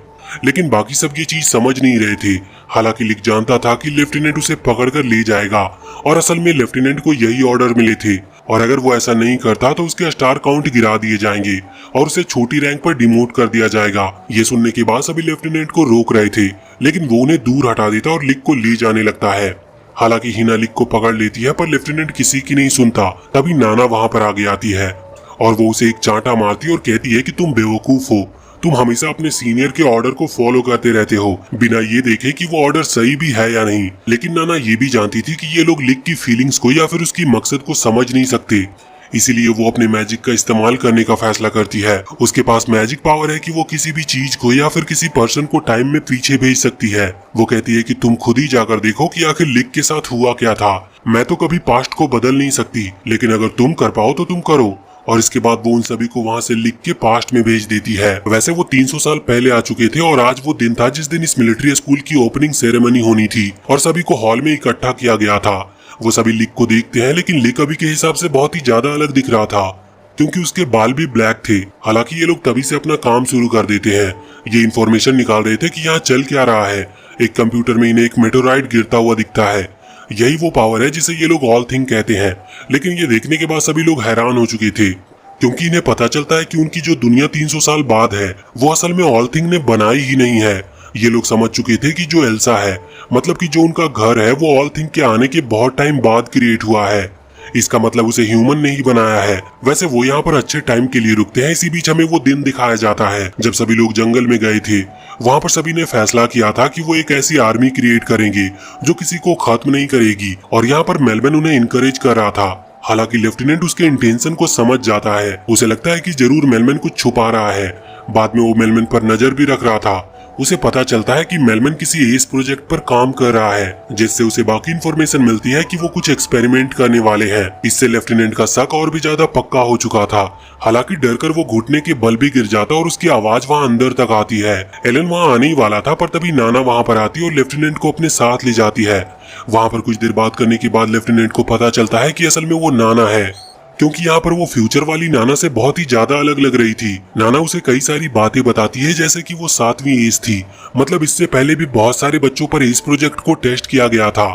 लेकिन बाकी सब ये चीज समझ नहीं रहे थे। हालांकि लिक जानता था कि लेफ्टिनेंट उसे पकड़कर ले जाएगा, और असल में लेफ्टिनेंट को यही ऑर्डर मिले थे, और अगर वो ऐसा नहीं करता तो उसके स्टार काउंट गिरा दिए जाएंगे और उसे छोटी रैंक पर डिमोट कर दिया जाएगा। ये सुनने के बाद सभी लेफ्टिनेंट को रोक रहे थे, लेकिन वो उन्हें दूर हटा देता और लिक को ले जाने लगता है। हालांकि हिना लिक को पकड़ लेती है, पर लेफ्टिनेंट किसी की नहीं सुनता। तभी नाना वहां पर आगे आती है और वो उसे एक चांटा मारती है और कहती है कि तुम बेवकूफ हो, तुम हमेशा अपने सीनियर के ऑर्डर को फॉलो करते रहते हो, बिना ये देखे कि वो ऑर्डर सही भी है या नहीं। लेकिन नाना ये भी जानती थी कि ये लोग लिक की फीलिंग्स को या फिर उसकी मकसद को समझ नहीं सकते, इसीलिए वो अपने मैजिक का इस्तेमाल करने का फैसला करती है। उसके पास मैजिक पावर है कि वो किसी भी चीज को या फिर किसी पर्सन को टाइम में पीछे भेज सकती है। वो कहती है कि तुम खुद ही जाकर देखो कि आखिर लिक के साथ हुआ क्या था। मैं तो कभी पास्ट को बदल नहीं सकती, लेकिन अगर तुम कर पाओ तो तुम करो। और इसके बाद वो उन सभी को वहां से लिख के पास्ट में भेज देती है। वैसे वो 300 साल पहले आ चुके थे और आज वो दिन था जिस दिन इस मिलिट्री स्कूल की ओपनिंग सेरेमनी होनी थी और सभी को हॉल में इकट्ठा किया गया था। वो सभी लिक को देखते हैं, लेकिन लिक अभी के हिसाब से बहुत ही ज्यादा अलग दिख रहा था, क्योंकि उसके बाल भी ब्लैक थे। हालांकि ये लोग तभी से अपना काम शुरू कर देते हैं। ये इन्फॉर्मेशन निकाल रहे थे कि यहाँ चल क्या रहा है। एक कंप्यूटर में इन्हें एक मेटेराइट गिरता हुआ दिखता है। यही वो पावर है जिसे ये लोग ऑल थिंग कहते हैं। लेकिन ये देखने के बाद सभी लोग हैरान हो चुके थे, क्योंकि इन्हें पता चलता है कि उनकी जो दुनिया 300 साल बाद है वो असल में ऑल थिंग ने बनाई ही नहीं है। ये लोग समझ चुके थे कि जो एल्सा है, मतलब कि जो उनका घर है, वो ऑल थिंग के आने के बहुत टाइम बाद क्रिएट हुआ है। इसका मतलब उसे ह्यूमन ने ही बनाया है। वैसे वो यहाँ पर अच्छे टाइम के लिए रुकते हैं। इसी बीच हमें वो दिन दिखाया जाता है जब सभी लोग जंगल में गए थे। वहाँ पर सभी ने फैसला किया था कि वो एक ऐसी आर्मी क्रिएट करेंगे जो किसी को खत्म नहीं करेगी, और यहाँ पर मेलबन उन्हें इनकरेज कर रहा था। हालांकि लेफ्टिनेंट उसके इंटेंशन को समझ जाता है। उसे लगता है कि जरूर मेलमन कुछ छुपा रहा है। बाद में वो मेलमन पर नजर भी रख रहा था। उसे पता चलता है कि मेलमन किसी एस प्रोजेक्ट पर काम कर रहा है, जिससे उसे बाकी इन्फॉर्मेशन मिलती है कि वो कुछ एक्सपेरिमेंट करने वाले हैं। इससे लेफ्टिनेंट का शक और भी ज्यादा पक्का हो चुका था। हालांकि डरकर वो घुटने के बल भी गिर जाता और उसकी आवाज वहाँ अंदर तक आती है। एलन वहाँ आने ही वाला था, पर तभी नाना वहाँ पर आती है और लेफ्टिनेंट को अपने साथ ले जाती है। वहाँ पर कुछ देर बात करने के बाद लेफ्टिनेंट को पता चलता है कि असल में वो नाना है, क्योंकि यहाँ पर वो फ्यूचर वाली नाना से बहुत ही ज्यादा अलग लग रही थी। नाना उसे कई सारी बातें बताती है, जैसे कि वो 7वीं एज थी, मतलब इससे पहले भी बहुत सारे बच्चों पर इस प्रोजेक्ट को टेस्ट किया गया था।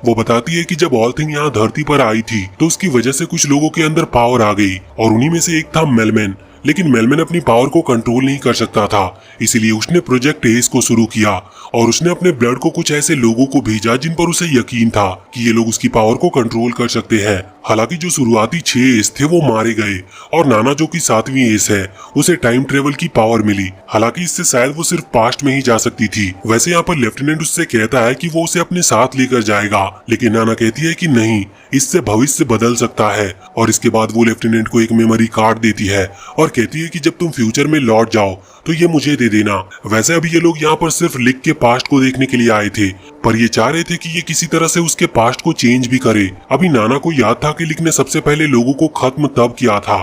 वो बताती है कि जब ऑल थिंग यहाँ धरती पर आई थी तो उसकी वजह से कुछ लोगों के अंदर पावर आ गई, और उन्हीं में से एक था मेलमन। लेकिन मेलमन अपनी पावर को कंट्रोल नहीं कर सकता था, इसीलिए उसने प्रोजेक्ट एस को शुरू किया और उसने अपने ब्लड को कुछ ऐसे लोगों को भेजा जिन पर उसे यकीन था कि ये लोग उसकी पावर को कंट्रोल कर सकते हैं। हालांकि जो शुरुआती 6 एस थे वो मारे गए, और नाना जो कि 7वीं एस है उसे टाइम ट्रेवल की पावर मिली। हालांकि इससे शायद वो सिर्फ पास्ट में ही जा सकती थी। वैसे यहाँ पर लेफ्टिनेंट उससे कहता है कि वो उसे अपने साथ लेकर जाएगा, लेकिन नाना कहती है कि नहीं, इससे भविष्य बदल सकता है। और इसके बाद वो लेफ्टिनेंट को एक मेमोरी कार्ड देती है और कहती है कि जब तुम फ्यूचर में लौट जाओ तो ये मुझे दे देना। वैसे अभी ये लोग यहाँ पर सिर्फ लिक के पास्ट को देखने के लिए आए थे, पर ये चाह रहे थे कि ये किसी तरह से उसके पास्ट को चेंज भी करे। अभी नाना को याद था कि लिक ने सबसे पहले लोगों को खत्म तब किया था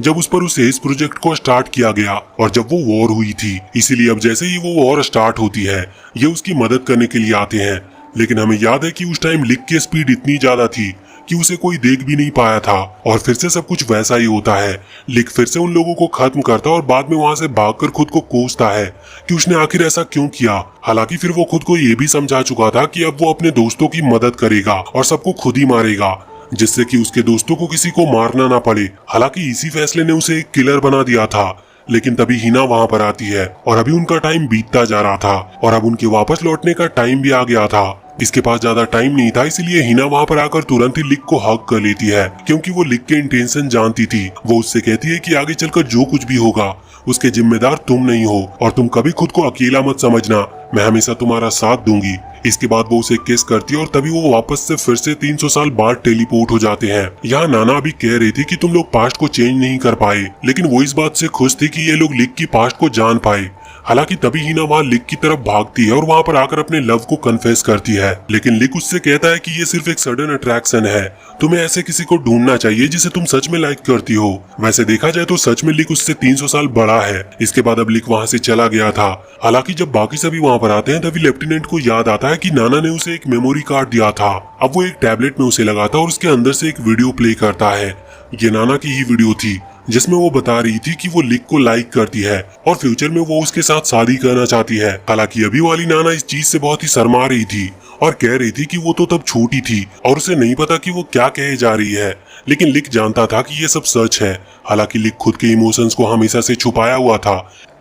जब उस पर उस एस प्रोजेक्ट को स्टार्ट किया गया और जब वो वॉर हुई थी। इसीलिए अब जैसे ही वो वॉर स्टार्ट होती है ये उसकी मदद करने के लिए आते हैं। लेकिन हमें याद है कि उस टाइम लिक की स्पीड इतनी ज्यादा थी कि उसे कोई देख भी नहीं पाया था, और फिर से सब कुछ वैसा ही होता है। लिक फिर से उन लोगों को खत्म करता और बाद में वहां से भागकर खुद को कोसता है कि उसने आखिर ऐसा क्यों किया। हालांकि फिर वो खुद को ये भी समझा चुका था कि अब वो अपने दोस्तों की मदद करेगा और सबको खुद ही मारेगा, जिससे कि उसके दोस्तों को किसी को मारना ना पड़े। हालांकि इसी फैसले ने उसे एक किलर बना दिया था। लेकिन तभी हिना वहां पर आती है और अभी उनका टाइम बीतता जा रहा था और अब उनके वापस लौटने का टाइम भी आ गया था। इसके पास ज्यादा टाइम नहीं था, इसलिए हिना वहां पर आकर तुरंत ही लिक को हग कर लेती है, क्योंकि वो लिक के इंटेंशन जानती थी। वो उससे कहती है कि आगे चलकर जो कुछ भी होगा उसके जिम्मेदार तुम नहीं हो और तुम कभी खुद को अकेला मत समझना, मैं हमेशा तुम्हारा साथ दूंगी। इसके बाद वो उसे किस करती है और तभी वो वापस से फिर से 300 साल बाद टेलीपोर्ट हो जाते हैं। यहाँ नाना अभी कह रही थी कि तुम लोग पास्ट को चेंज नहीं कर पाए, लेकिन वो इस बात से खुश थी कि ये लोग लिक की पास्ट को जान पाए। हालांकि तभी हिना वहाँ लिक की तरफ भागती है और वहाँ पर आकर अपने लव को कन्फेस करती है, लेकिन लिक उससे कहता है कि ये सिर्फ एक सडन अट्रैक्शन है, तुम्हें ऐसे किसी को ढूंढना चाहिए जिसे तुम सच में लाइक करती हो। वैसे देखा जाए तो सच में लिक उससे 300 साल बड़ा है। इसके बाद अब लिक वहाँ से चला गया था। हालांकि जब बाकी सभी वहाँ पर आते हैं तभी लेफ्टिनेंट को याद आता है कि नाना ने उसे एक मेमोरी कार्ड दिया था। अब वो एक टैबलेट में उसे लगाता है और उसके अंदर से एक वीडियो प्ले करता है। ये नाना की ही वीडियो थी जिसमें वो बता रही थी कि वो लिक को लाइक करती है और फ्यूचर में वो उसके साथ शादी करना चाहती है। हालांकि अभी वाली नाना इस चीज से बहुत ही शर्मा रही थी और कह रही थी कि वो तो तब छोटी थी और उसे नहीं पता कि वो क्या कहे जा रही है, लेकिन लिक जानता था कि ये सब सच है। हालांकि लिक खुद के इमोशंस को हमेशा से छुपाया हुआ था।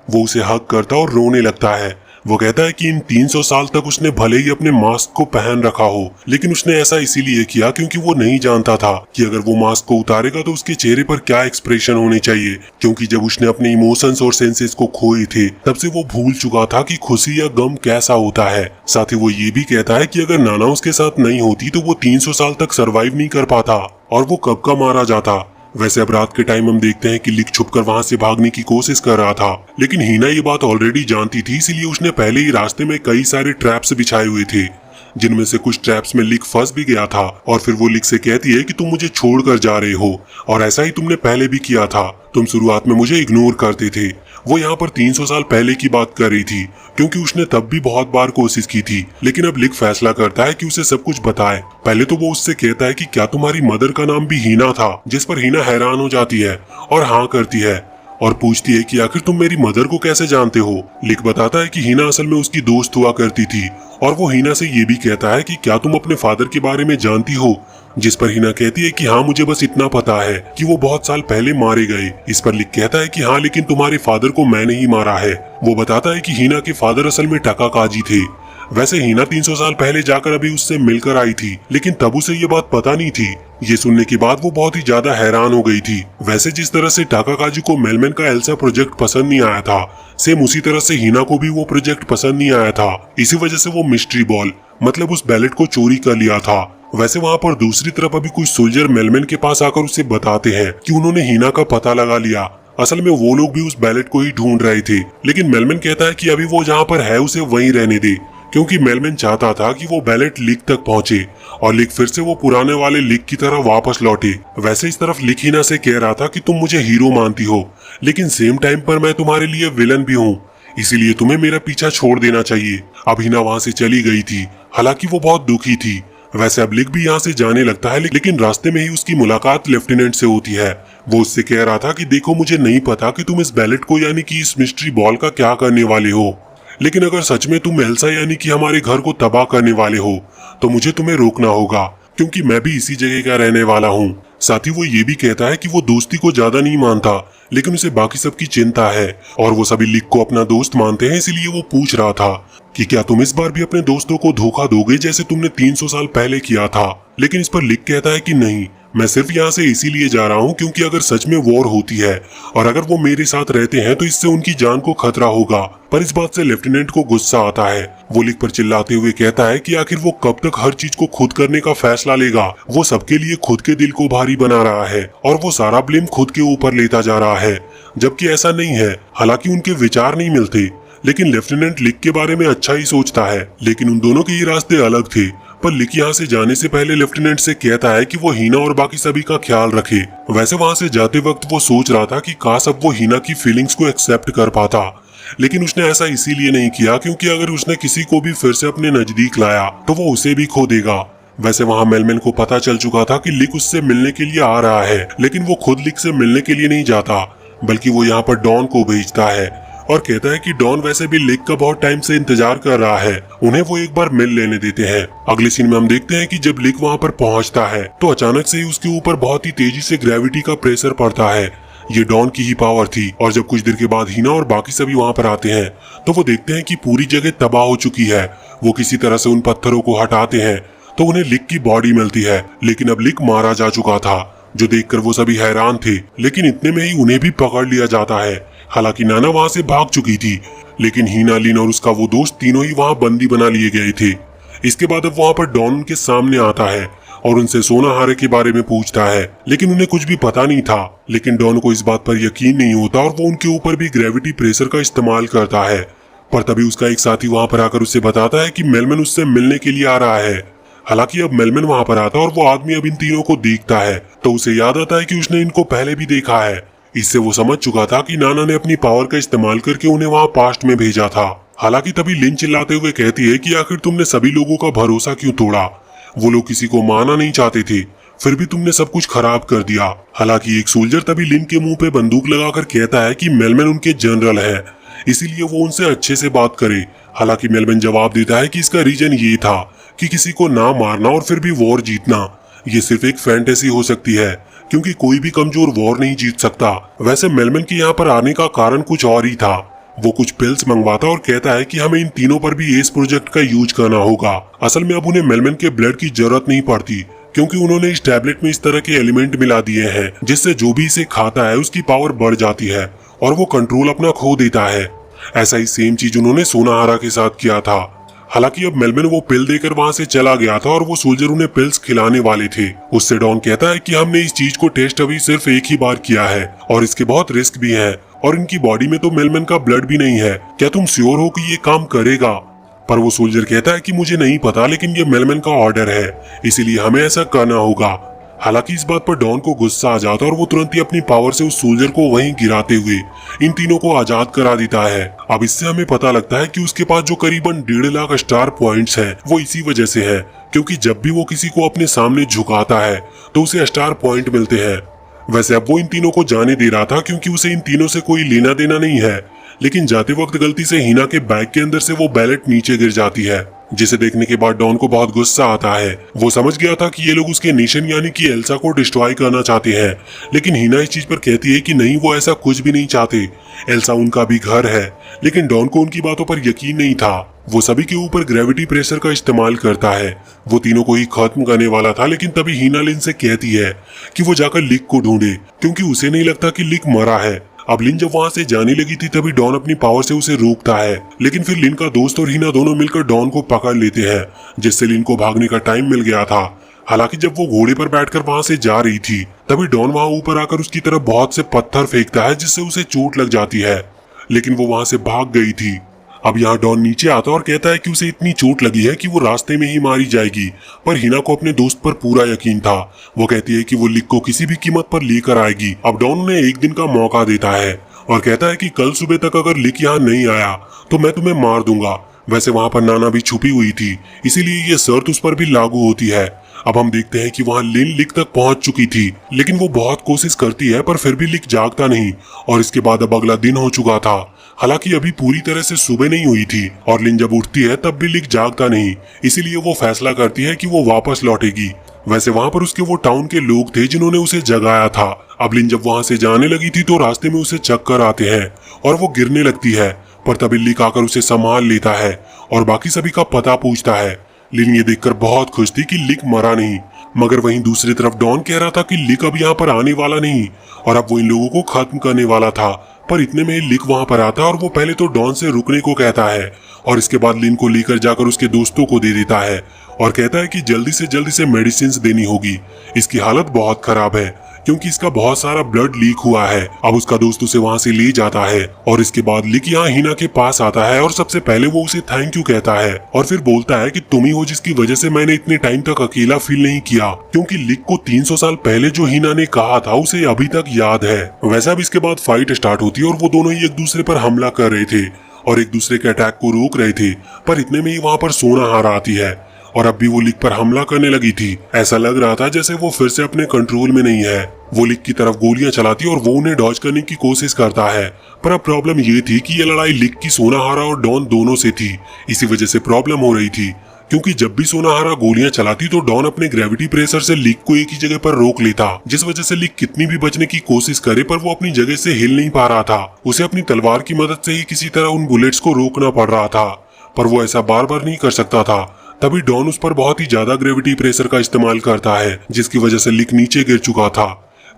वो उसे हग करता और रोने लगता है। वो कहता है कि इन 300 साल तक उसने भले ही अपने मास्क को पहन रखा हो, लेकिन उसने ऐसा इसीलिए किया क्योंकि वो नहीं जानता था कि अगर वो मास्क को उतारेगा तो उसके चेहरे पर क्या एक्सप्रेशन होने चाहिए, क्योंकि जब उसने अपने इमोशंस और सेंसेस को खोए थे तब से वो भूल चुका था कि खुशी या गम कैसा होता है। साथ ही वो ये भी कहता है कि अगर नाना उसके साथ नहीं होती तो वो 300 साल तक सरवाइव नहीं कर पाता और वो कब का मारा जाता। वैसे अब रात के टाइम हम देखते हैं कि लिक छुपकर वहां से भागने की कोशिश कर रहा था, लेकिन हीना ये बात ऑलरेडी जानती थी, इसीलिए उसने पहले ही रास्ते में कई सारे ट्रैप्स बिछाए हुए थे, जिनमें से कुछ ट्रैप्स में लिक फंस भी गया था। और फिर वो लिक से कहती है कि तुम मुझे छोड़कर जा रहे हो और ऐसा ही तुमने पहले भी किया था, तुम शुरुआत में मुझे इग्नोर करते थे। वो यहाँ पर 300 साल पहले की बात कर रही थी क्योंकि उसने तब भी बहुत बार कोशिश की थी, लेकिन अब लिक फैसला करता है कि उसे सब कुछ बताए। पहले तो वो उससे कहता है कि क्या तुम्हारी मदर का नाम भी हीना था, जिस पर हीना हैरान हो जाती है और हाँ करती है और पूछती है कि आखिर तुम मेरी मदर को कैसे जानते हो। लिक बताता है कि हीना असल में उसकी दोस्त हुआ करती थी और वो हीना से ये भी कहता है कि क्या तुम अपने फादर के बारे में जानती हो, जिस पर हीना कहती है कि हाँ मुझे बस इतना पता है कि वो बहुत साल पहले मारे गए। इस पर लिक कहता है कि हाँ लेकिन तुम्हारे फादर को मैंने ही मारा है। वो बताता है कि हीना के फादर असल में टका काजी थे। वैसे हीना 300 साल पहले जाकर अभी उससे मिलकर आई थी, लेकिन तब उसे ये बात पता नहीं थी। ये सुनने के बाद वो बहुत ही ज्यादा हैरान हो गई थी। वैसे जिस तरह से टाका काजी को मेलमैन का एल्सा प्रोजेक्ट पसंद नहीं आया था, सेम उसी तरह से हीना को भी वो प्रोजेक्ट पसंद नहीं आया था। इसी वजह से वो मिस्ट्री बॉल मतलब उस बैलेट को चोरी कर लिया था। वैसे वहाँ पर दूसरी तरफ अभी कुछ सोल्जर मेलमैन के पास आकर उसे बताते हैं कि उन्होंने हीना का पता लगा लिया। असल में वो लोग भी उस बैलेट को ही ढूंढ रहे थे, लेकिन मेलमैन कहता है कि अभी वो जहाँ पर है उसे वहीं रहने दे, क्योंकि मेलमैन चाहता था कि वो बैलेट लिक तक पहुंचे और लिक फिर से वो पुराने वाले लिक की तरह वापस लौटे। वैसे इस तरफ लिक हीना से कह रहा था कि तुम मुझे हीरो मानती हो, लेकिन सेम टाइम पर मैं तुम्हारे लिए विलन भी हूँ, इसीलिए तुम्हें मेरा पीछा छोड़ देना चाहिए। अब हीना वहाँ से चली गई थी, हालांकि वो बहुत दुखी थी। वैसे अब लिक भी यहाँ से जाने लगता है, लेकिन रास्ते में ही उसकी मुलाकात लेफ्टिनेंट से होती है। वो उससे कह रहा था कि देखो मुझे नहीं पता कि तुम इस बैलेट को यानी कि इस मिस्ट्री बॉल का क्या करने वाले हो, लेकिन अगर सच में तुम एल्सा यानी कि हमारे घर को तबाह करने वाले हो तो मुझे तुम्हें रोकना होगा, क्योंकि मैं भी इसी जगह का रहने वाला हूँ। साथ ही वो ये भी कहता है कि वो दोस्ती को ज्यादा नहीं मानता, लेकिन उसे बाकी सबकी चिंता है और वो सभी लिक को अपना दोस्त मानते हैं। इसलिए वो पूछ रहा था कि क्या तुम इस बार भी अपने दोस्तों को धोखा दोगे जैसे तुमने 300 साल पहले किया था। लेकिन इस पर लिक कहता है कि नहीं, मैं सिर्फ यहाँ से इसीलिए जा रहा हूँ क्योंकि अगर सच में वॉर होती है और अगर वो मेरे साथ रहते हैं तो इससे उनकी जान को खतरा होगा। पर इस बात से लेफ्टिनेंट को गुस्सा आता है। वो लिक पर चिल्लाते हुए कहता है कि आखिर वो कब तक हर चीज को खुद करने का फैसला लेगा। वो सबके लिए खुद के दिल को भारी बना रहा है और वो सारा ब्लेम खुद के ऊपर लेता जा रहा है, जबकि ऐसा नहीं है। हालांकि उनके विचार नहीं मिलते, लेकिन लेफ्टिनेंट लिक के बारे में अच्छा ही सोचता है, लेकिन उन दोनों के ये रास्ते अलग थे। पर लिक यहाँ से जाने से पहले लेफ्टिनेंट से कहता है कि वो हीना और बाकी सभी का ख्याल रखे। वैसे वहाँ से जाते वक्त वो सोच रहा था कि काश अब वो हीना की फीलिंग्स को एक्सेप्ट कर पाता, लेकिन उसने ऐसा इसीलिए नहीं किया क्योंकि अगर उसने किसी को भी फिर से अपने नजदीक लाया तो वो उसे भी खो देगा। वैसे वहाँ मेलमैन को पता चल चुका था कि लिक उससे मिलने के लिए आ रहा है, लेकिन वो खुद लिक से मिलने के लिए नहीं जाता, बल्कि वो यहाँ पर डॉन को भेजता है और कहता है कि डॉन वैसे भी लिक का बहुत टाइम से इंतजार कर रहा है, उन्हें वो एक बार मिल लेने देते हैं। अगले सीन में हम देखते हैं कि जब लिक वहाँ पर पहुँचता है तो अचानक से ही उसके ऊपर बहुत ही तेजी से ग्रेविटी का प्रेशर पड़ता है। ये डॉन की ही पावर थी और जब कुछ देर के बाद हीना और बाकी सभी वहाँ पर आते हैं तो वो देखते हैं कि पूरी जगह तबाह हो चुकी है। वो किसी तरह से उन पत्थरों को हटाते हैं तो उन्हें लिक की बॉडी मिलती है, लेकिन अब लिक मारा जा चुका था, जो देखकर वो सभी हैरान थे। लेकिन इतने में ही उन्हें भी पकड़ लिया जाता है हालांकि नाना वहां से भाग चुकी थी, लेकिन हीना, लिन और उसका वो दोस्त तीनों ही वहां बंदी बना लिए गए थे। इसके बाद अब वहां पर डॉन उनके सामने आता है और उनसे सोनाहारे के बारे में पूछता है, लेकिन उन्हें कुछ भी पता नहीं था। लेकिन डॉन को इस बात पर यकीन नहीं होता और वो उनके ऊपर भी ग्रेविटी प्रेशर का इस्तेमाल करता है। पर तभी उसका एक साथी वहां पर आकर उससे बताता है कि मेलमैन उससे मिलने के लिए आ रहा है। हालांकि अब मेलमैन वहां पर आता है और वो आदमी अब इन तीनों को देखता है तो उसे याद आता है कि उसने इनको पहले भी देखा है। इससे वो समझ चुका था कि नाना ने अपनी पावर का इस्तेमाल करके उन्हें वहां पास्ट में भेजा था। हालांकि तभी लिन चिल्लाते हुए कहती है कि आखिर तुमने सभी लोगों का भरोसा क्यों तोड़ा? वो लोग किसी को मारना नहीं चाहते थे, फिर भी तुमने सब कुछ खराब कर दिया। हालांकि एक सोल्जर तभी लिन के मुंह पे बंदूक लगाकर कहता है कि मेलमैन उनके जनरल है, इसीलिए वो उनसे अच्छे से बात करे। हालांकि मेलमैन जवाब देता है कि इसका रीजन ये था कि किसी को ना मारना और फिर भी वॉर जीतना ये सिर्फ एक फैंटेसी हो सकती है, क्योंकि कोई भी कमजोर वॉर नहीं जीत सकता। वैसे मेलमैन के यहाँ पर आने का कारण कुछ और ही था। वो कुछ पिल्स मंगवाता और कहता है कि हमें इन तीनों पर भी एस प्रोजेक्ट का यूज करना होगा। असल में अब उन्हें मेलमैन के ब्लड की जरूरत नहीं पड़ती, क्योंकि उन्होंने इस टैबलेट में इस तरह के एलिमेंट मिला दिए हैं जिससे जो भी इसे खाता है उसकी पावर बढ़ जाती है और वो कंट्रोल अपना खो देता है। ऐसा ही सेम चीज उन्होंने सोनाहारा के साथ किया था। हालांकि अब मेलमैन वो पिल देकर वहां से चला गया था और वो सोल्जर उन्हें पिल्स खिलाने वाले थे। उससे डॉन कहता है कि हमने इस चीज को टेस्ट अभी सिर्फ एक ही बार किया है और इसके बहुत रिस्क भी है और इनकी बॉडी में तो मेलमैन का ब्लड भी नहीं है, क्या तुम श्योर हो कि ये काम करेगा? पर वो सोल्जर कहता है कि मुझे नहीं पता, लेकिन ये मेलमैन का ऑर्डर है, इसीलिए हमें ऐसा करना होगा। हालांकि इस बात पर डॉन को गुस्सा आ जाता है और वो तुरंत ही अपनी पावर से उस सोल्जर को वहीं गिराते हुए इन तीनों को आजाद करा देता है। अब इससे हमें पता लगता है कि उसके पास जो करीबन 1.5 लाख स्टार पॉइंट्स हैं वो इसी वजह से है, क्योंकि जब भी वो किसी को अपने सामने झुकाता है तो उसे स्टार पॉइंट मिलते हैं। वैसे अब वो इन तीनों को जाने दे रहा था क्योंकि उसे इन तीनों से कोई लेना देना नहीं है, लेकिन जाते वक्त गलती से हीना के बैग के अंदर से वो बैलेट नीचे गिर जाती है, जिसे देखने के बाद डॉन को बहुत गुस्सा आता है। वो समझ गया था कि ये लोग उसके नेशन यानी कि एल्सा को डिस्ट्रॉय करना चाहते हैं, लेकिन हीना इस चीज पर कहती है कि नहीं, वो ऐसा कुछ भी नहीं चाहते, एल्सा उनका भी घर है। लेकिन डॉन को उनकी बातों पर यकीन नहीं था। वो सभी के ऊपर ग्रेविटी प्रेशर का इस्तेमाल करता है। वो तीनों को ही खत्म करने वाला था, लेकिन तभी हीना लिन से कहती है कि वो जाकर लिक को ढूंढे, क्योंकि उसे नहीं लगता कि लिक मरा है। अब लिन जब वहां से जाने लगी थी तभी डॉन अपनी पावर से उसे रोकता है, लेकिन फिर लिन का दोस्त और हीना दोनों मिलकर डॉन को पकड़ लेते हैं, जिससे लिन को भागने का टाइम मिल गया था। हालांकि जब वो घोड़े पर बैठकर वहां से जा रही थी तभी डॉन वहां ऊपर आकर उसकी तरफ बहुत से पत्थर फेंकता है, जिससे उसे चोट लग जाती है, लेकिन वो वहां से भाग गई थी। अब यहाँ डॉन नीचे आता और कहता है कि उसे इतनी चोट लगी है कि वो रास्ते में ही मारी जाएगी, पर हिना को अपने दोस्त पर पूरा यकीन था। वो कहती है कि वो लिक को किसी भी कीमत पर लेकर आएगी। अब डॉन उन्हें एक दिन का मौका देता है और कहता है कि कल सुबह तक अगर लिक यहाँ नहीं आया तो मैं तुम्हें मार दूंगा। वैसे वहां पर नाना भी छुपी हुई थी, इसीलिए ये शर्त उस पर भी लागू होती है। अब हम देखते हैं कि वहां लिन लिक तक पहुंच चुकी थी, लेकिन वो बहुत कोशिश करती है पर फिर भी लिक जागता नहीं। और इसके बाद अब अगला दिन हो चुका था। हालांकि अभी पूरी तरह से सुबह नहीं हुई थी और लिन जब उठती है तब भी लिक जागता नहीं, इसीलिए वो फैसला करती है कि वो वापस लौटेगी। वैसे वहां पर उसके वो टाउन के लोग थे जिन्होंने उसे जगाया था। अब लिन जब वहां से जाने लगी थी तो रास्ते में उसे चक्कर आते हैं और वो गिरने लगती है, पर तभी लिक आकर उसे संभाल लेता है और बाकी सभी का पता पूछता है। लिन ये देखकर बहुत खुश थी कि लिक मरा नहीं, मगर वहीं दूसरी तरफ डॉन कह रहा था कि लिक अब यहाँ पर आने वाला नहीं और अब वो इन लोगों को खत्म करने वाला था। पर इतने में लिक वहां पर आता है और वो पहले तो डॉन से रुकने को कहता है और इसके बाद लिन को लेकर जाकर उसके दोस्तों को दे देता है और कहता है कि जल्दी से मेडिसिन देनी होगी, इसकी हालत बहुत खराब है क्योंकि इसका बहुत सारा ब्लड लीक हुआ है। अब उसका दोस्त उसे वहां से ले जाता है और इसके बाद लिक यहाँ हीना के पास आता है और सबसे पहले वो उसे थैंक यू कहता है और फिर बोलता है कि तुम ही हो जिसकी वजह से मैंने इतने टाइम तक अकेला फील नहीं किया, क्योंकि लिक को 300 साल पहले जो हीना ने कहा था उसे अभी तक याद है। वैसा भी इसके बाद फाइट स्टार्ट होती है और वो दोनों ही एक दूसरे पर हमला कर रहे थे और एक दूसरे के अटैक को रोक रहे थे, पर इतने में ही वहां पर सोनाहारा आती है और अब भी वो लिक पर हमला करने लगी थी। ऐसा लग रहा था जैसे वो फिर से अपने कंट्रोल में नहीं है। वो लिक की तरफ गोलियां चलाती और वो उन्हें डॉज करने की कोशिश करता है, पर अब प्रॉब्लम ये थी कि ये लड़ाई लिक की सोनाहारा और डॉन दोनों से थी। इसी वजह से प्रॉब्लम हो रही थी, क्योंकि जब भी सोनाहारा गोलियां चलाती तो डॉन अपने ग्रेविटी प्रेशर से लिक को एक ही जगह पर रोक लेता, जिस वजह से लिक कितनी भी बचने की कोशिश करे पर वो अपनी जगह से हिल नहीं पा रहा था। उसे अपनी तलवार की मदद से ही किसी तरह उन बुलेट्स को रोकना पड़ रहा था, पर वो ऐसा बार बार नहीं कर सकता था। तभी डॉन उस पर बहुत ही ज्यादा ग्रेविटी प्रेशर का इस्तेमाल करता है, जिसकी वजह से लिक नीचे गिर चुका था।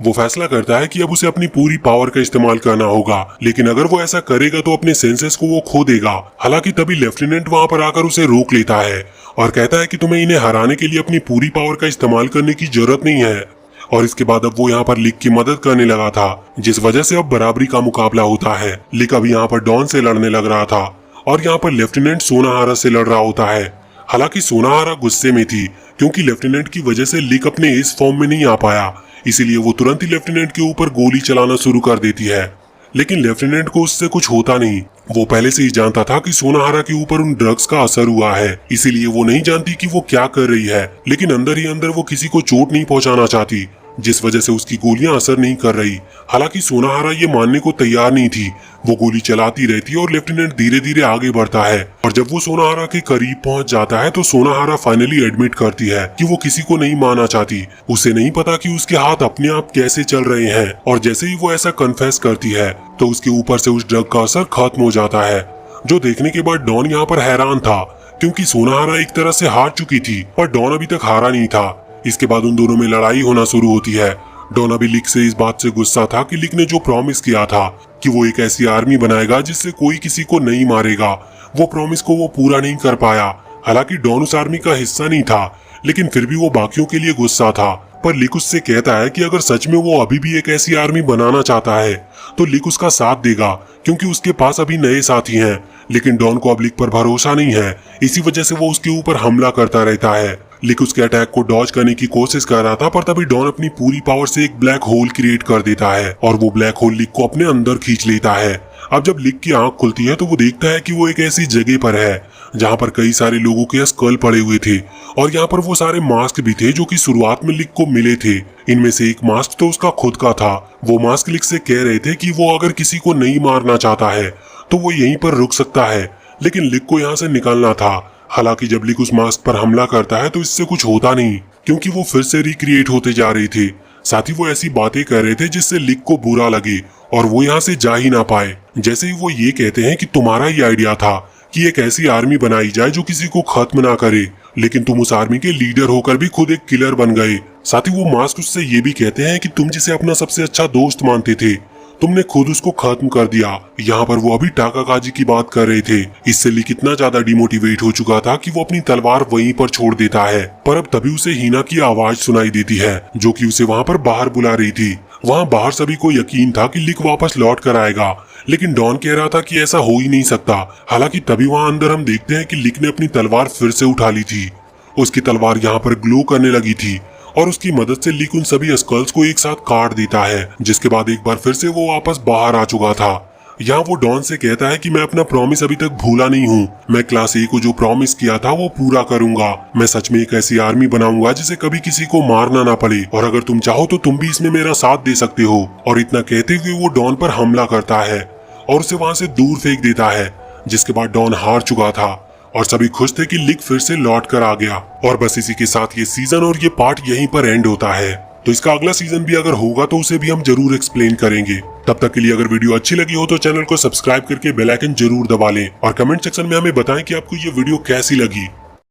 वो फैसला करता है कि अब उसे अपनी पूरी पावर का इस्तेमाल करना होगा, लेकिन अगर वो ऐसा करेगा तो अपने सेंसेस को वो खो देगा। हालांकि तभी लेफ्टिनेंट वहां पर आकर उसे रोक लेता है और कहता है कि तुम्हें इन्हें हराने के लिए अपनी पूरी पावर का इस्तेमाल करने की जरूरत नहीं है। और इसके बाद अब वो यहाँ पर लिक की मदद करने लगा था, जिस वजह से अब बराबरी का मुकाबला होता है। लिक अब यहाँ पर डॉन से लड़ने लग रहा था और यहाँ पर लेफ्टिनेंट सोनाहारा से लड़ रहा होता है। हालांकि सोनाहारा गुस्से में थी क्योंकि लेफ्टिनेंट की वजह से लिक अपने इस फॉर्म में नहीं आ पाया, इसीलिए वो तुरंत ही लेफ्टिनेंट के ऊपर गोली चलाना शुरू कर देती है। लेकिन लेफ्टिनेंट को उससे कुछ होता नहीं। वो पहले से ही जानता था कि सोनाहारा के ऊपर उन ड्रग्स का असर हुआ है, इसीलिए वो नहीं जानती कि वो क्या कर रही है, लेकिन अंदर ही अंदर वो किसी को चोट नहीं पहुंचाना चाहती, जिस वजह से उसकी गोलियां असर नहीं कर रही। हालांकि सोनाहारा ये मानने को तैयार नहीं थी। वो गोली चलाती रहती है और लेफ्टिनेंट धीरे धीरे आगे बढ़ता है और जब वो सोनाहारा के करीब पहुंच जाता है तो सोनाहारा फाइनली एडमिट करती है कि वो किसी को नहीं मारना चाहती। उसे नहीं पता कि उसके हाथ अपने आप कैसे चल रहे हैं और जैसे ही वो ऐसा कन्फेस करती है तो उसके ऊपर से उस ड्रग का असर खत्म हो जाता है। जो देखने के बाद डॉन यहाँ पर हैरान था क्योंकि सोनाहारा एक तरह से हार चुकी थी पर डॉन अभी तक हारा नहीं था। इसके बाद उन दोनों में लड़ाई होना शुरू होती है। डॉन अभी लिक से इस बात से गुस्सा था कि लिक ने जो प्रॉमिस किया था कि वो एक ऐसी आर्मी बनाएगा जिससे कोई किसी को नहीं मारेगा, वो प्रॉमिस को वो पूरा नहीं कर पाया। हालांकि डॉन उस आर्मी का हिस्सा नहीं था, लेकिन फिर भी वो बाकियों के लिए गुस्सा था। पर लिक उससे कहता है कि अगर सच में वो अभी भी एक ऐसी आर्मी बनाना चाहता है तो लिक उसका साथ देगा क्योंकि उसके पास अभी नए साथी हैं। लेकिन डॉन को अब लिक पर भरोसा नहीं है, इसी वजह से वो उसके ऊपर हमला करता रहता है। लिक उसके अटैक को डॉज करने की कोशिश कर रहा था पर तभी डॉन अपनी पूरी पावर से एक ब्लैक होल क्रिएट कर देता है और वो ब्लैक होल लिक को अपने अंदर खींच लेता है। अब जब लिक की आंख खुलती है तो वो देखता है कि वो एक ऐसी जगह पर है जहाँ पर कई सारे लोगों के स्कल पड़े हुए थे और यहाँ पर वो सारे मास्क भी थे जो कि शुरुआत में लिक को मिले थे। इनमें से एक मास्क तो उसका खुद का था। वो मास्क लिक से कह रहे थे कि वो अगर किसी को नहीं मारना चाहता है तो वो यहीं पर रुक सकता है, लेकिन लिक को यहाँ से निकलना था। हालांकि जब लिक उस मास्क पर हमला करता है तो इससे कुछ होता नहीं क्योंकि वो फिर से रिक्रिएट होते जा रहे थे। साथ ही वो ऐसी बातें कर रहे थे जिससे लिक को बुरा लगे और वो यहाँ से जा ही ना पाए। जैसे ही वो ये कहते हैं कि तुम्हारा ही आइडिया था कि एक ऐसी आर्मी बनाई जाए जो किसी को खत्म ना करे, लेकिन तुम उस आर्मी के लीडर होकर भी खुद एक किलर बन गए। साथ ही वो मास्क उससे ये भी कहते हैं कि तुम जिसे अपना सबसे अच्छा दोस्त मानते थे तुमने खुद उसको खत्म कर दिया। यहाँ पर वो अभी टाकाकाजी की बात कर रहे थे। इससे लिक इतना ज्यादा डिमोटिवेट हो चुका था कि वो अपनी तलवार वहीं पर छोड़ देता है। पर अब तभी उसे हीना की आवाज सुनाई देती है जो कि उसे वहाँ पर बाहर बुला रही थी। वहाँ बाहर सभी को यकीन था कि लिक वापस लौट कर आएगा, लेकिन डॉन कह रहा था कि ऐसा हो ही नहीं सकता। हालांकि तभी वहाँ अंदर हम देखते हैं कि लिक ने अपनी तलवार फिर से उठा ली थी। उसकी तलवार यहाँ पर ग्लो करने लगी थी और उसकी मदद से लिक उन सभी स्कल्स को एक साथ काट देता है, जिसके बाद एक बार फिर से वो वापस बाहर आ चुका था। यहाँ वो डॉन से कहता है कि मैं अपना प्रॉमिस अभी तक भूला नहीं हूँ। मैं क्लास ए को जो प्रॉमिस किया था वो पूरा करूंगा। मैं सच में एक ऐसी आर्मी बनाऊंगा जिसे कभी किसी को मारना ना पड़े और अगर तुम चाहो तो तुम भी इसमें मेरा साथ दे सकते हो। और इतना कहते हुए वो डॉन पर हमला करता है और उसे वहां से दूर फेंक देता है, जिसके बाद डॉन हार चुका था और सभी खुश थे कि लिक फिर से लौट कर आ गया। और बस इसी के साथ ये सीजन और ये पार्ट यहीं पर एंड होता है। तो इसका अगला सीजन भी अगर होगा तो उसे भी हम जरूर एक्सप्लेन करेंगे। तब तक के लिए अगर वीडियो अच्छी लगी हो तो चैनल को सब्सक्राइब करके बेल आइकन जरूर दबा लें और कमेंट सेक्शन में हमें बताएं कि आपको ये वीडियो कैसी लगी।